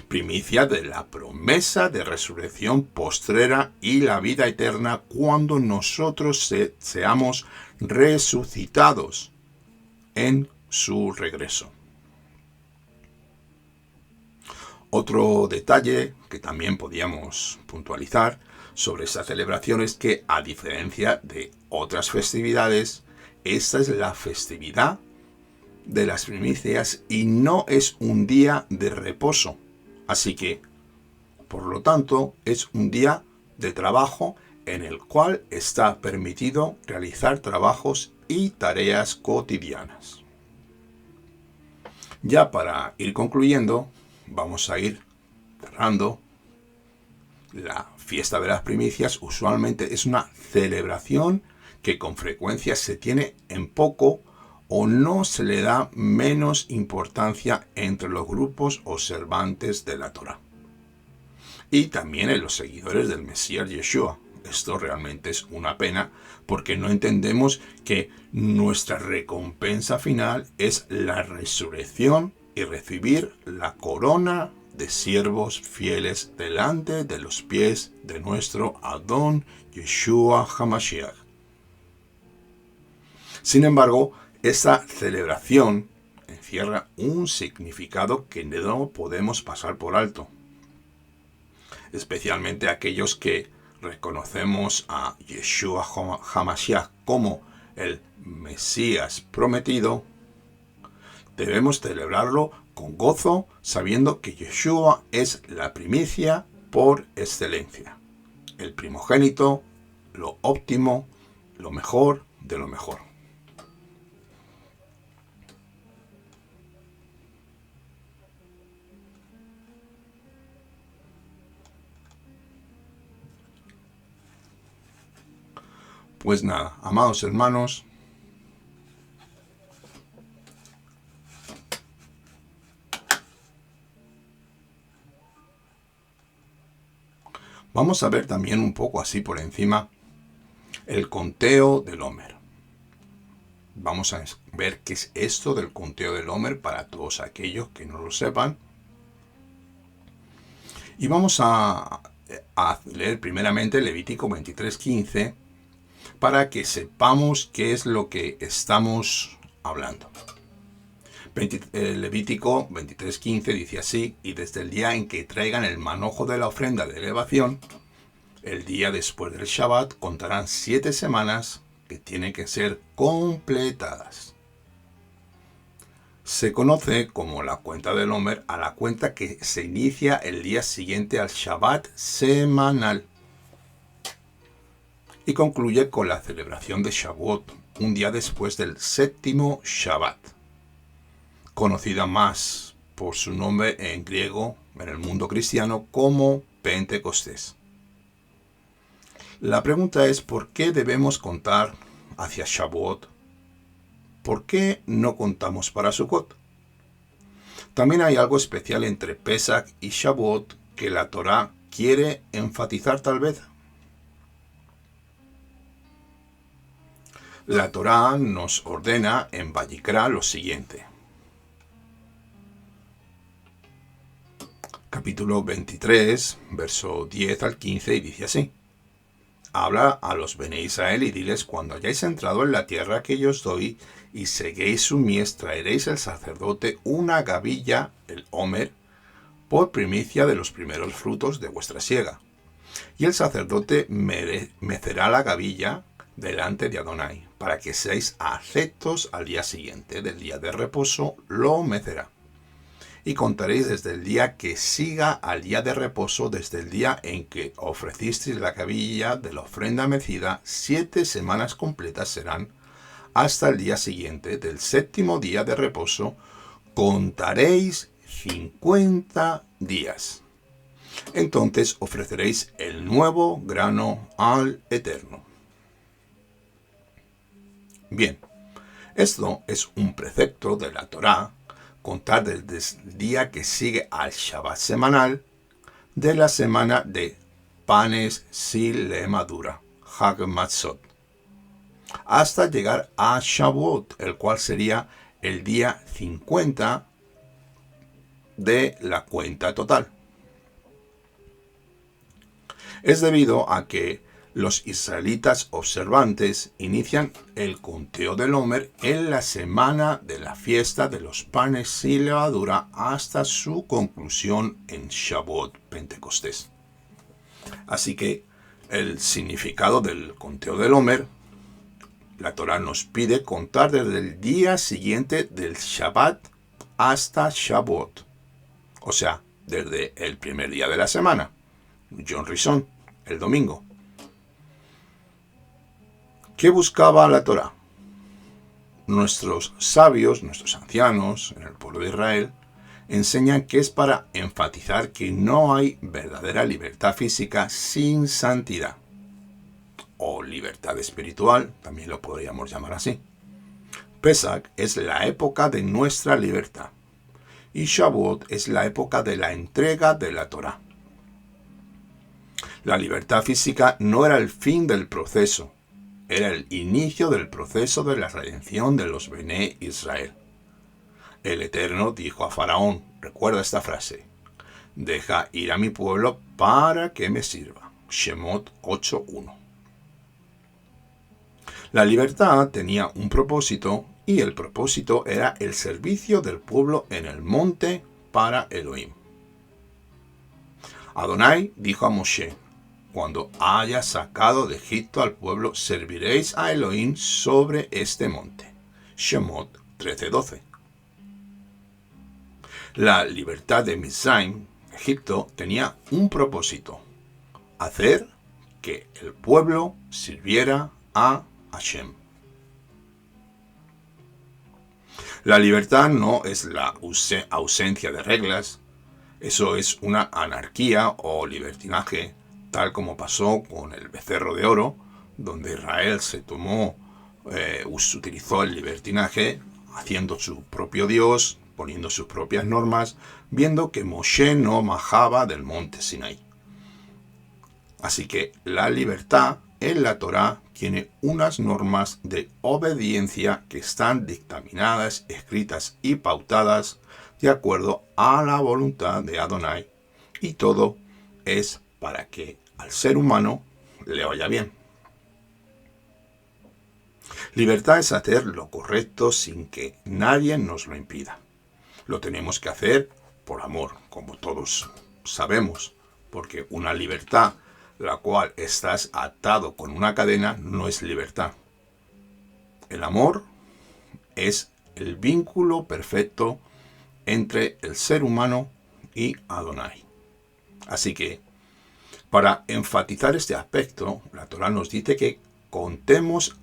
Primicia de la promesa de resurrección postrera y la vida eterna cuando nosotros seamos resucitados en su regreso. Otro detalle que también podíamos puntualizar sobre esta celebración es que, a diferencia de otras festividades, esta es la festividad de las primicias y no es un día de reposo. Así que, por lo tanto, es un día de trabajo en el cual está permitido realizar trabajos y tareas cotidianas. Ya para ir concluyendo, vamos a ir cerrando. La fiesta de las primicias usualmente es una celebración que con frecuencia se tiene en poco o no se le da menos importancia entre los grupos observantes de la Torá. Y también en los seguidores del Mesías Yeshua. Esto realmente es una pena porque no entendemos que nuestra recompensa final es la resurrección y recibir la corona de siervos fieles delante de los pies de nuestro Adón Yeshua HaMashiach. Sin embargo, esta celebración encierra un significado que no podemos pasar por alto, especialmente aquellos que reconocemos a Yeshua HaMashiach como el Mesías prometido. Debemos celebrarlo con gozo, sabiendo que Yeshua es la primicia por excelencia, el primogénito, lo óptimo, lo mejor de lo mejor. Pues nada, amados hermanos, vamos a ver también un poco así por encima el conteo del Omer. Vamos a ver qué es esto del conteo del Omer para todos aquellos que no lo sepan. Y vamos a leer primeramente Levítico 23:15 para que sepamos qué es lo que estamos hablando. Levítico 23:15 dice así: y desde el día en que traigan el manojo de la ofrenda de elevación, el día después del Shabbat, contarán 7 semanas que tienen que ser completadas. Se conoce como la cuenta del Omer a la cuenta que se inicia el día siguiente al Shabbat semanal y concluye con la celebración de Shavuot, un día después del 7º Shabbat, conocida más por su nombre en griego en el mundo cristiano como Pentecostés. La pregunta es: ¿por qué debemos contar hacia Shavuot? ¿Por qué no contamos para Sukkot? También hay algo especial entre Pesach y Shavuot que la Torá quiere enfatizar tal vez. La Torá nos ordena en Vayikra lo siguiente. Capítulo 23, verso 10 al 15, y dice así: habla a los Bene Israel y diles: cuando hayáis entrado en la tierra que yo os doy y seguéis su mies, traeréis al sacerdote una gavilla, el Omer, por primicia de los primeros frutos de vuestra siega. Y el sacerdote mecerá la gavilla delante de Adonai, para que seáis aceptos al día siguiente del día de reposo, lo mecerá. Y contaréis desde el día que siga al día de reposo, desde el día en que ofrecisteis la gavilla de la ofrenda mecida, 7 semanas completas serán, hasta el día siguiente del 7º día de reposo, contaréis 50 días. Entonces ofreceréis el nuevo grano al Eterno. Bien, esto es un precepto de la Torá, contar desde el día que sigue al Shabbat semanal de la semana de panes sin levadura, Hag Matzot, hasta llegar a Shavuot, el cual sería el día 50 de la cuenta total. Es debido a que los israelitas observantes inician el conteo del Omer en la semana de la fiesta de los panes sin levadura hasta su conclusión en Shavuot, Pentecostés. Así que el significado del conteo del Omer, la Torá nos pide contar desde el día siguiente del Shabbat hasta Shavuot, o sea, desde el primer día de la semana, Yom Rishon, el domingo. ¿Qué buscaba la Torá? Nuestros sabios, nuestros ancianos en el pueblo de Israel, enseñan que es para enfatizar que no hay verdadera libertad física sin santidad, o libertad espiritual, también lo podríamos llamar así. Pesach es la época de nuestra libertad, y Shavuot es la época de la entrega de la Torá. La libertad física no era el fin del proceso, era el inicio del proceso de la redención de los Bene Israel. El Eterno dijo a Faraón, recuerda esta frase: deja ir a mi pueblo para que me sirva. Shemot 8:1. La libertad tenía un propósito, y el propósito era el servicio del pueblo en el monte para Elohim. Adonai dijo a Moshe: cuando haya sacado de Egipto al pueblo, serviréis a Elohim sobre este monte. Shemot 13:12. La libertad de Mizraim, Egipto, tenía un propósito: hacer que el pueblo sirviera a Hashem, La libertad no es la ausencia de reglas, eso es una anarquía o libertinaje, tal como pasó con el becerro de oro, donde Israel utilizó el libertinaje, haciendo su propio Dios, poniendo sus propias normas, viendo que Moshe no bajaba del monte Sinaí. Así que la libertad en la Torá tiene unas normas de obediencia que están dictaminadas, escritas y pautadas de acuerdo a la voluntad de Adonai. Y todo es para que al ser humano le vaya bien. Libertad es hacer lo correcto sin que nadie nos lo impida. Lo tenemos que hacer por amor, como todos sabemos, porque una libertad la cual estás atado con una cadena no es libertad. El amor es el vínculo perfecto entre el ser humano y Adonai. Así que, para enfatizar este aspecto, la Torá nos dice que contemos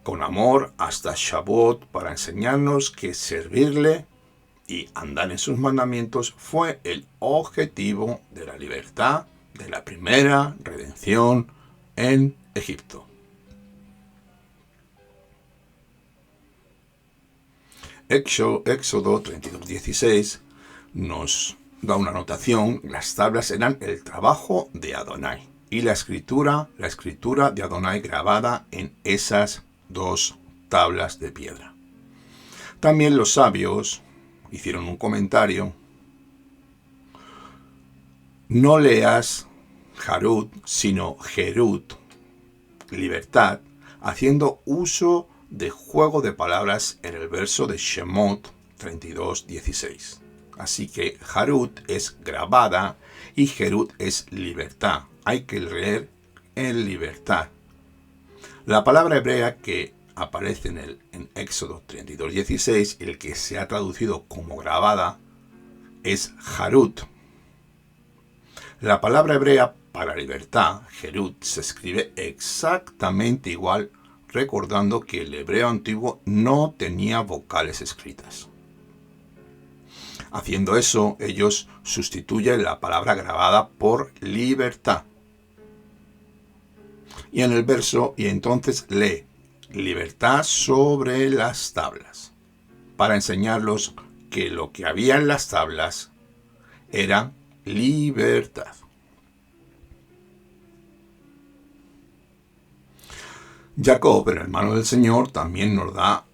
con amor hasta Shavuot para enseñarnos que servirle y andar en sus mandamientos fue el objetivo de la libertad de la primera redención en Egipto. Éxodo 32:16 nos da una anotación. Las tablas eran el trabajo de Adonai y la escritura de Adonai grabada en esas dos tablas de piedra. También los sabios hicieron un comentario. No leas Harut, sino Gerut, libertad, haciendo uso de juego de palabras en el verso de Shemot 32:16. Así que Harut es grabada y Gerut es libertad. Hay que leer en libertad. La palabra hebrea que aparece en Éxodo 32:16, el que se ha traducido como grabada, es Harut. La palabra hebrea para libertad, Gerut, se escribe exactamente igual, recordando que el hebreo antiguo no tenía vocales escritas. Haciendo eso, ellos sustituyen la palabra grabada por libertad. Y en el verso, y entonces lee, libertad sobre las tablas, para enseñarlos que lo que había en las tablas era libertad. Jacob, el hermano del Señor, también nos da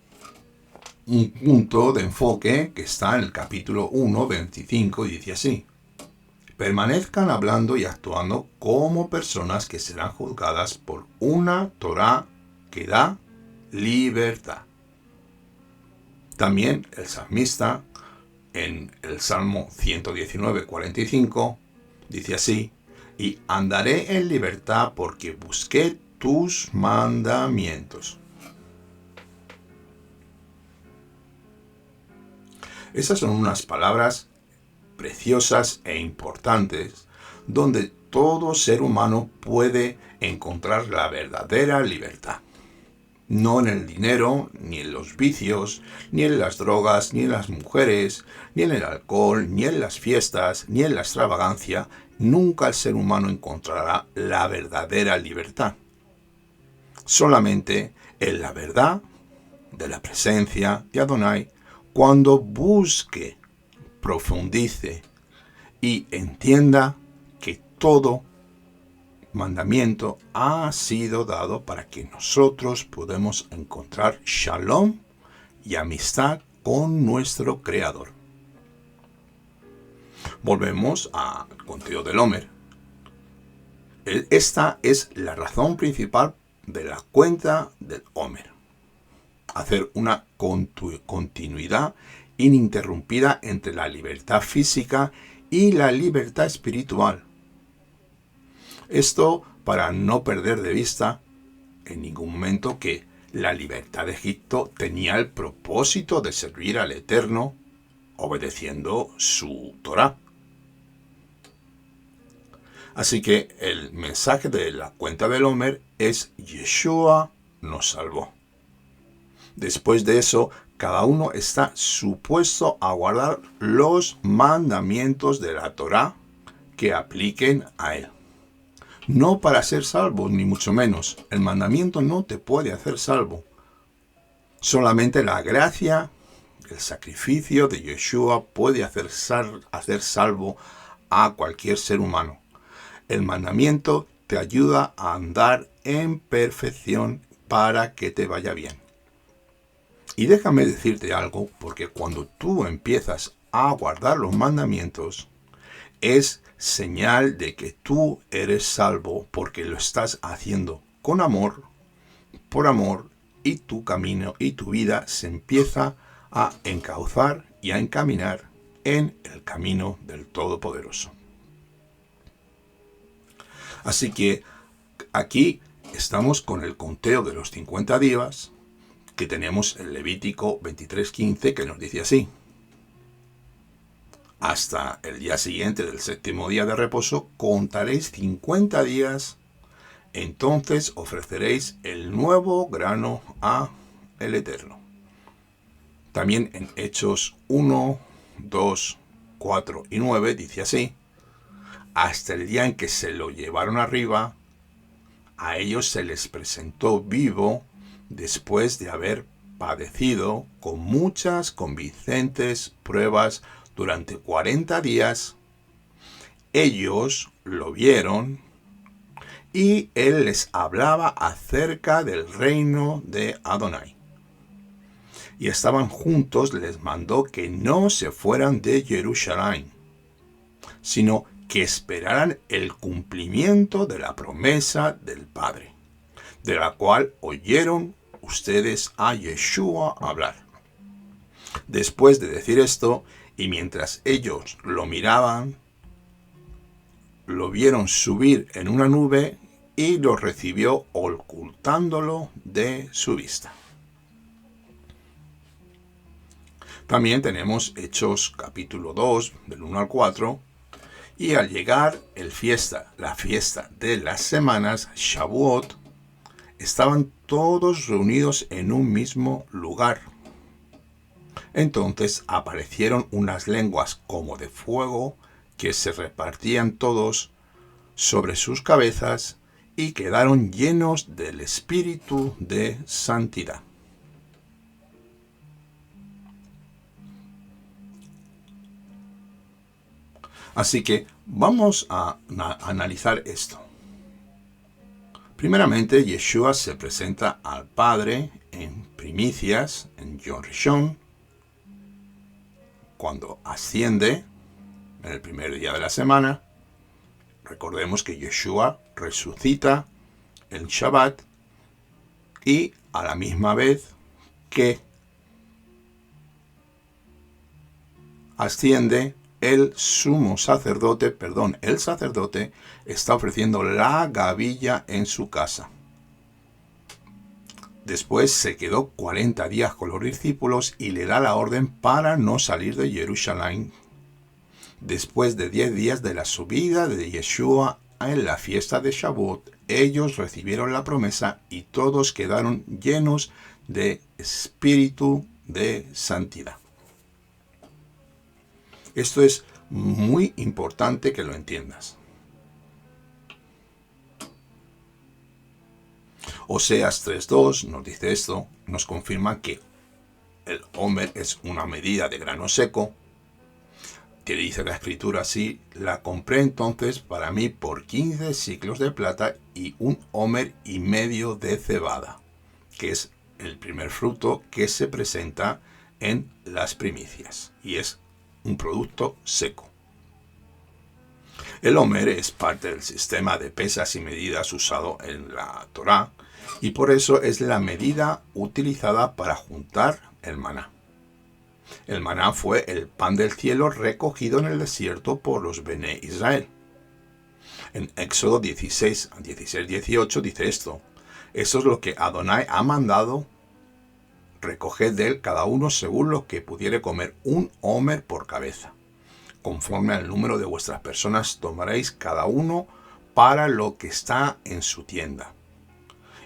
un punto de enfoque que está en el capítulo 1, 25, y dice así: permanezcan hablando y actuando como personas que serán juzgadas por una Torá que da libertad. También el salmista, en el Salmo 119, 45, dice así: y andaré en libertad porque busqué tus mandamientos. Esas son unas palabras preciosas e importantes donde todo ser humano puede encontrar la verdadera libertad. No en el dinero, ni en los vicios, ni en las drogas, ni en las mujeres, ni en el alcohol, ni en las fiestas, ni en la extravagancia. Nunca el ser humano encontrará la verdadera libertad. Solamente en la verdad de la presencia de Adonai, cuando busque, profundice y entienda que todo mandamiento ha sido dado para que nosotros podamos encontrar shalom y amistad con nuestro Creador. Volvemos al conteo del Homer. Esta es la razón principal de la cuenta del Homer. Hacer una continuidad ininterrumpida entre la libertad física y la libertad espiritual. Esto para no perder de vista en ningún momento que la libertad de Egipto tenía el propósito de servir al Eterno obedeciendo su Torá. Así que el mensaje de la cuenta del Homer es: Yeshua nos salvó. Después de eso, cada uno está supuesto a guardar los mandamientos de la Torá que apliquen a él. No para ser salvo, ni mucho menos. El mandamiento no te puede hacer salvo. Solamente la gracia, el sacrificio de Yeshua puede hacer salvo a cualquier ser humano. El mandamiento te ayuda a andar en perfección para que te vaya bien. Y déjame decirte algo, porque cuando tú empiezas a guardar los mandamientos, es señal de que tú eres salvo porque lo estás haciendo con amor, por amor, y tu camino y tu vida se empieza a encauzar y a encaminar en el camino del Todopoderoso. Así que aquí estamos con el conteo de los 50 días que tenemos en Levítico 23:15, que nos dice así: hasta el día siguiente del séptimo día de reposo contaréis 50 días, entonces ofreceréis el nuevo grano a el Eterno. También en Hechos 1, 2, 4 y 9 dice así: hasta el día en que se lo llevaron arriba, a ellos se les presentó vivo después de haber padecido con muchas convincentes pruebas durante 40 días. Ellos lo vieron y él les hablaba acerca del reino de Adonai. Y estaban juntos, les mandó que no se fueran de Jerusalén, sino que esperaran el cumplimiento de la promesa del Padre, de la cual oyeron ustedes a Yeshua hablar. Después de decir esto, y mientras ellos lo miraban, lo vieron subir en una nube y lo recibió ocultándolo de su vista. También tenemos Hechos capítulo 2, del 1 al 4, y al llegar la fiesta de las semanas, Shavuot, estaban todos reunidos en un mismo lugar. Entonces aparecieron unas lenguas como de fuego que se repartían todos sobre sus cabezas y quedaron llenos del Espíritu de Santidad. Así que vamos a analizar esto. Primeramente, Yeshua se presenta al Padre en primicias, en Yom Rishon, cuando asciende en el primer día de la semana. Recordemos que Yeshua resucita el Shabbat y a la misma vez que asciende, el sacerdote está ofreciendo la gavilla en su casa. Después se quedó 40 días con los discípulos y le da la orden para no salir de Jerusalén. Después de 10 días de la subida de Yeshua en la fiesta de Shavuot, ellos recibieron la promesa y todos quedaron llenos de espíritu de santidad. Esto es muy importante que lo entiendas. Oseas 3:2 nos dice esto, nos confirma que el homer es una medida de grano seco, que dice la escritura así: la compré entonces para mí por 15 siclos de plata y 1,5 homer de cebada, que es el primer fruto que se presenta en las primicias, y es un producto seco. El homer es parte del sistema de pesas y medidas usado en la Torá, y por eso es la medida utilizada para juntar el maná. El maná fue el pan del cielo recogido en el desierto por los Bené Israel. En Éxodo 16:18 dice esto: eso es lo que Adonai ha mandado, recoged de él cada uno según lo que pudiere comer, 1 homer por cabeza. Conforme al número de vuestras personas tomaréis cada uno para lo que está en su tienda.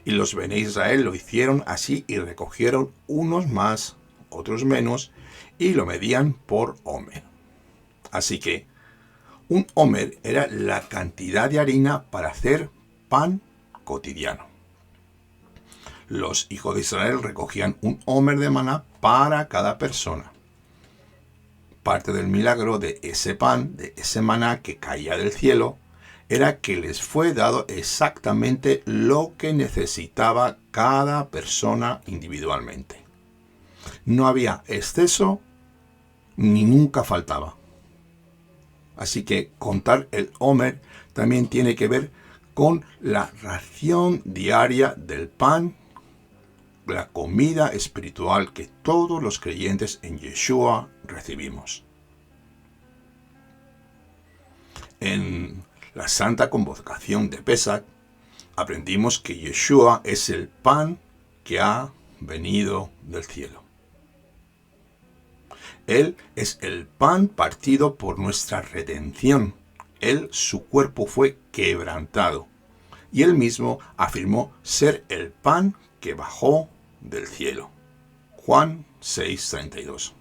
Y los Bene Israel lo hicieron así y recogieron unos más, otros menos, y lo medían por homer. Así que un homer era la cantidad de harina para hacer pan cotidiano. Los hijos de Israel recogían un homer de maná para cada persona. Parte del milagro de ese pan, de ese maná que caía del cielo, era que les fue dado exactamente lo que necesitaba cada persona individualmente. No había exceso ni nunca faltaba. Así que contar el homer también tiene que ver con la ración diaria del pan, la comida espiritual que todos los creyentes en Yeshua recibimos. En la Santa Convocación de Pesach aprendimos que Yeshua es el pan que ha venido del cielo. Él es el pan partido por nuestra redención. Él, su cuerpo fue quebrantado. Y él mismo afirmó ser el pan que bajó del cielo. Juan 6:32.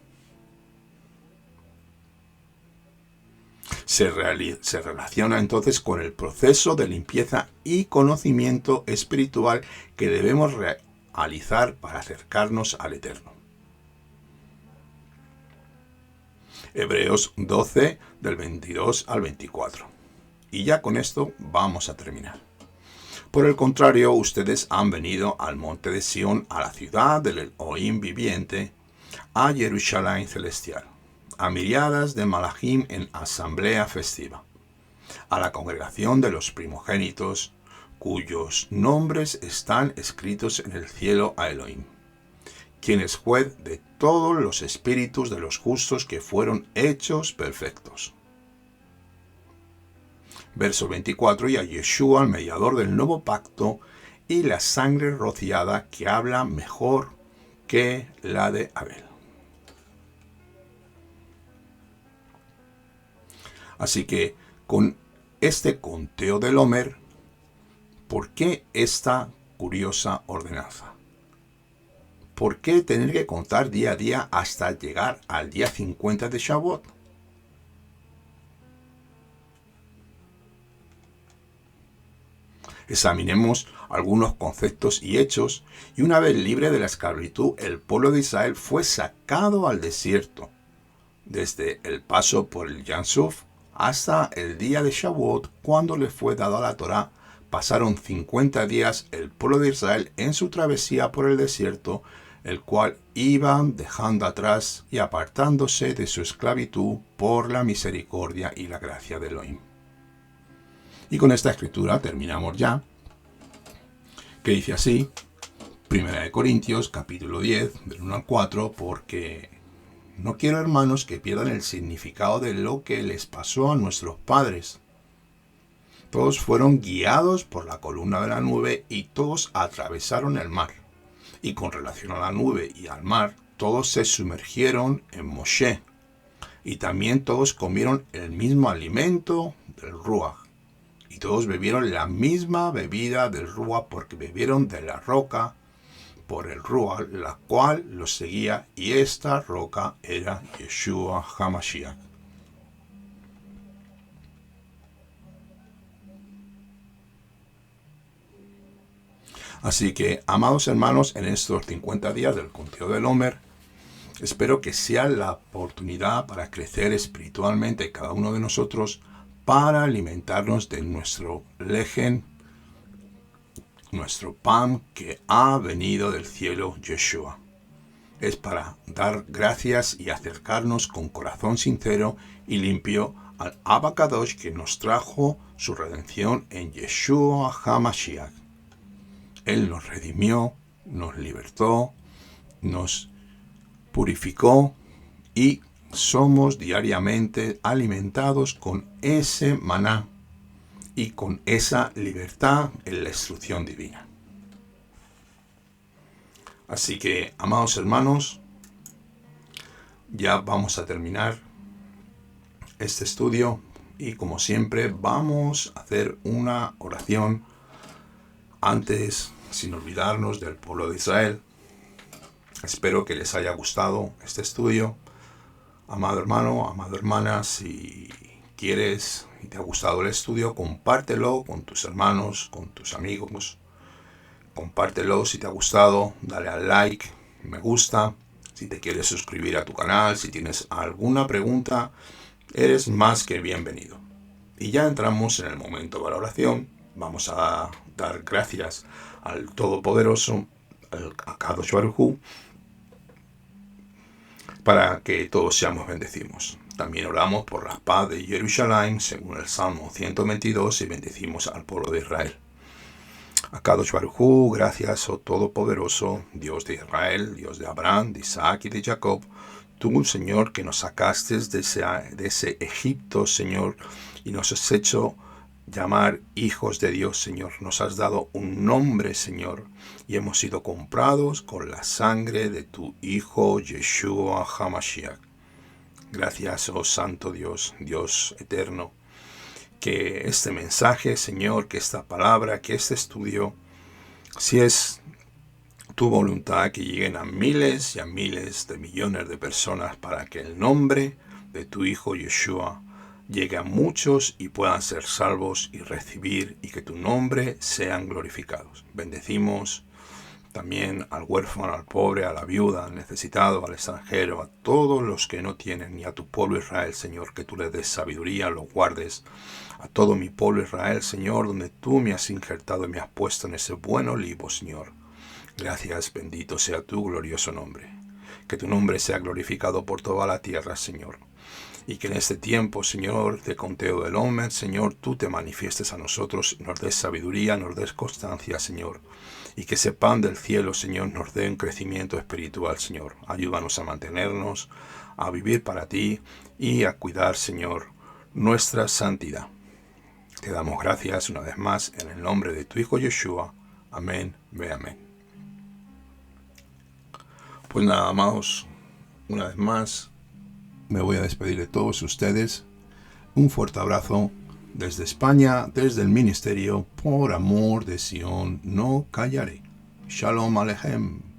Se relaciona entonces con el proceso de limpieza y conocimiento espiritual que debemos realizar para acercarnos al Eterno. Hebreos 12, del 22 al 24. Y ya con esto vamos a terminar. Por el contrario, ustedes han venido al monte de Sión, a la ciudad del Elohim viviente, a Jerusalén celestial, a miriadas de malachim en asamblea festiva, a la congregación de los primogénitos, cuyos nombres están escritos en el cielo a Elohim, quien es juez de todos los espíritus de los justos que fueron hechos perfectos. Verso 24, y a Yeshua, el mediador del nuevo pacto, y la sangre rociada que habla mejor que la de Abel. Así que con este conteo del homer, ¿por qué esta curiosa ordenanza? ¿Por qué tener que contar día a día hasta llegar al día 50 de Shavuot? Examinemos algunos conceptos y hechos, y una vez libre de la esclavitud, el pueblo de Israel fue sacado al desierto, desde el paso por el Yam Suf hasta el día de Shavuot, cuando le fue dada la Torá. Pasaron 50 días el pueblo de Israel en su travesía por el desierto, el cual iban dejando atrás y apartándose de su esclavitud por la misericordia y la gracia de Elohim. Y con esta escritura terminamos ya, que dice así, 1 Corintios capítulo 10, del 1 al 4, porque no quiero, hermanos, que pierdan el significado de lo que les pasó a nuestros padres. Todos fueron guiados por la columna de la nube y todos atravesaron el mar. Y con relación a la nube y al mar, todos se sumergieron en Moshe. Y también todos comieron el mismo alimento del Ruach. Y todos bebieron la misma bebida del Ruach, porque bebieron de la roca por el Ruach, la cual los seguía, y esta roca era Yeshua HaMashiach. Así que, amados hermanos, en estos 50 días del conteo del Homer, espero que sea la oportunidad para crecer espiritualmente cada uno de nosotros, para alimentarnos de nuestro lejen, nuestro pan que ha venido del cielo, Yeshua. Es para dar gracias y acercarnos con corazón sincero y limpio al Abba Kadosh, que nos trajo su redención en Yeshua HaMashiach. Él nos redimió, nos libertó, nos purificó y somos diariamente alimentados con ese maná y con esa libertad en la instrucción divina. Así que, amados hermanos, ya vamos a terminar este estudio y, como siempre, vamos a hacer una oración antes sin olvidarnos del pueblo de Israel. Espero que les haya gustado este estudio. Amado hermano, amado hermana, si quieres y te ha gustado el estudio, compártelo con tus hermanos, con tus amigos. Compártelo si te ha gustado, dale al like, me gusta. Si te quieres suscribir a tu canal, si tienes alguna pregunta, eres más que bienvenido. Y ya entramos en el momento de la oración. Vamos a dar gracias al Todopoderoso, al Kadosh Baruj Hu, para que todos seamos bendecidos. También oramos por la paz de Jerusalén, según el Salmo 122, y bendecimos al pueblo de Israel. Kadosh Baruj Hu, gracias, oh Todopoderoso, Dios de Israel, Dios de Abraham, de Isaac y de Jacob, tú, Señor, que nos sacaste de ese Egipto, Señor, y nos has hecho llamar hijos de Dios, Señor. Nos has dado un nombre, Señor, y hemos sido comprados con la sangre de tu Hijo, Yeshua HaMashiach. Gracias, oh Santo Dios, Dios eterno, que este mensaje, Señor, que esta palabra, que este estudio, si es tu voluntad, que lleguen a miles y a miles de millones de personas para que el nombre de tu Hijo Yeshua llegue a muchos y puedan ser salvos y recibir, y que tu nombre sean glorificados. Bendecimos también al huérfano, al pobre, a la viuda, al necesitado, al extranjero, a todos los que no tienen, y a tu pueblo Israel, Señor, que tú les des sabiduría, lo guardes. A todo mi pueblo Israel, Señor, donde tú me has injertado y me has puesto en ese buen olivo, Señor. Gracias, bendito sea tu glorioso nombre. Que tu nombre sea glorificado por toda la tierra, Señor. Y que en este tiempo, Señor, de conteo del hombre, Señor, tú te manifiestes a nosotros, nos des sabiduría, nos des constancia, Señor. Y que ese pan del cielo, Señor, nos dé un crecimiento espiritual, Señor. Ayúdanos a mantenernos, a vivir para ti y a cuidar, Señor, nuestra santidad. Te damos gracias una vez más en el nombre de tu Hijo Yeshua. Amén, ve amén. Pues nada, amados, una vez más me voy a despedir de todos ustedes. Un fuerte abrazo desde España, desde el ministerio Por Amor de Sion No Callaré. Shalom Aleichem.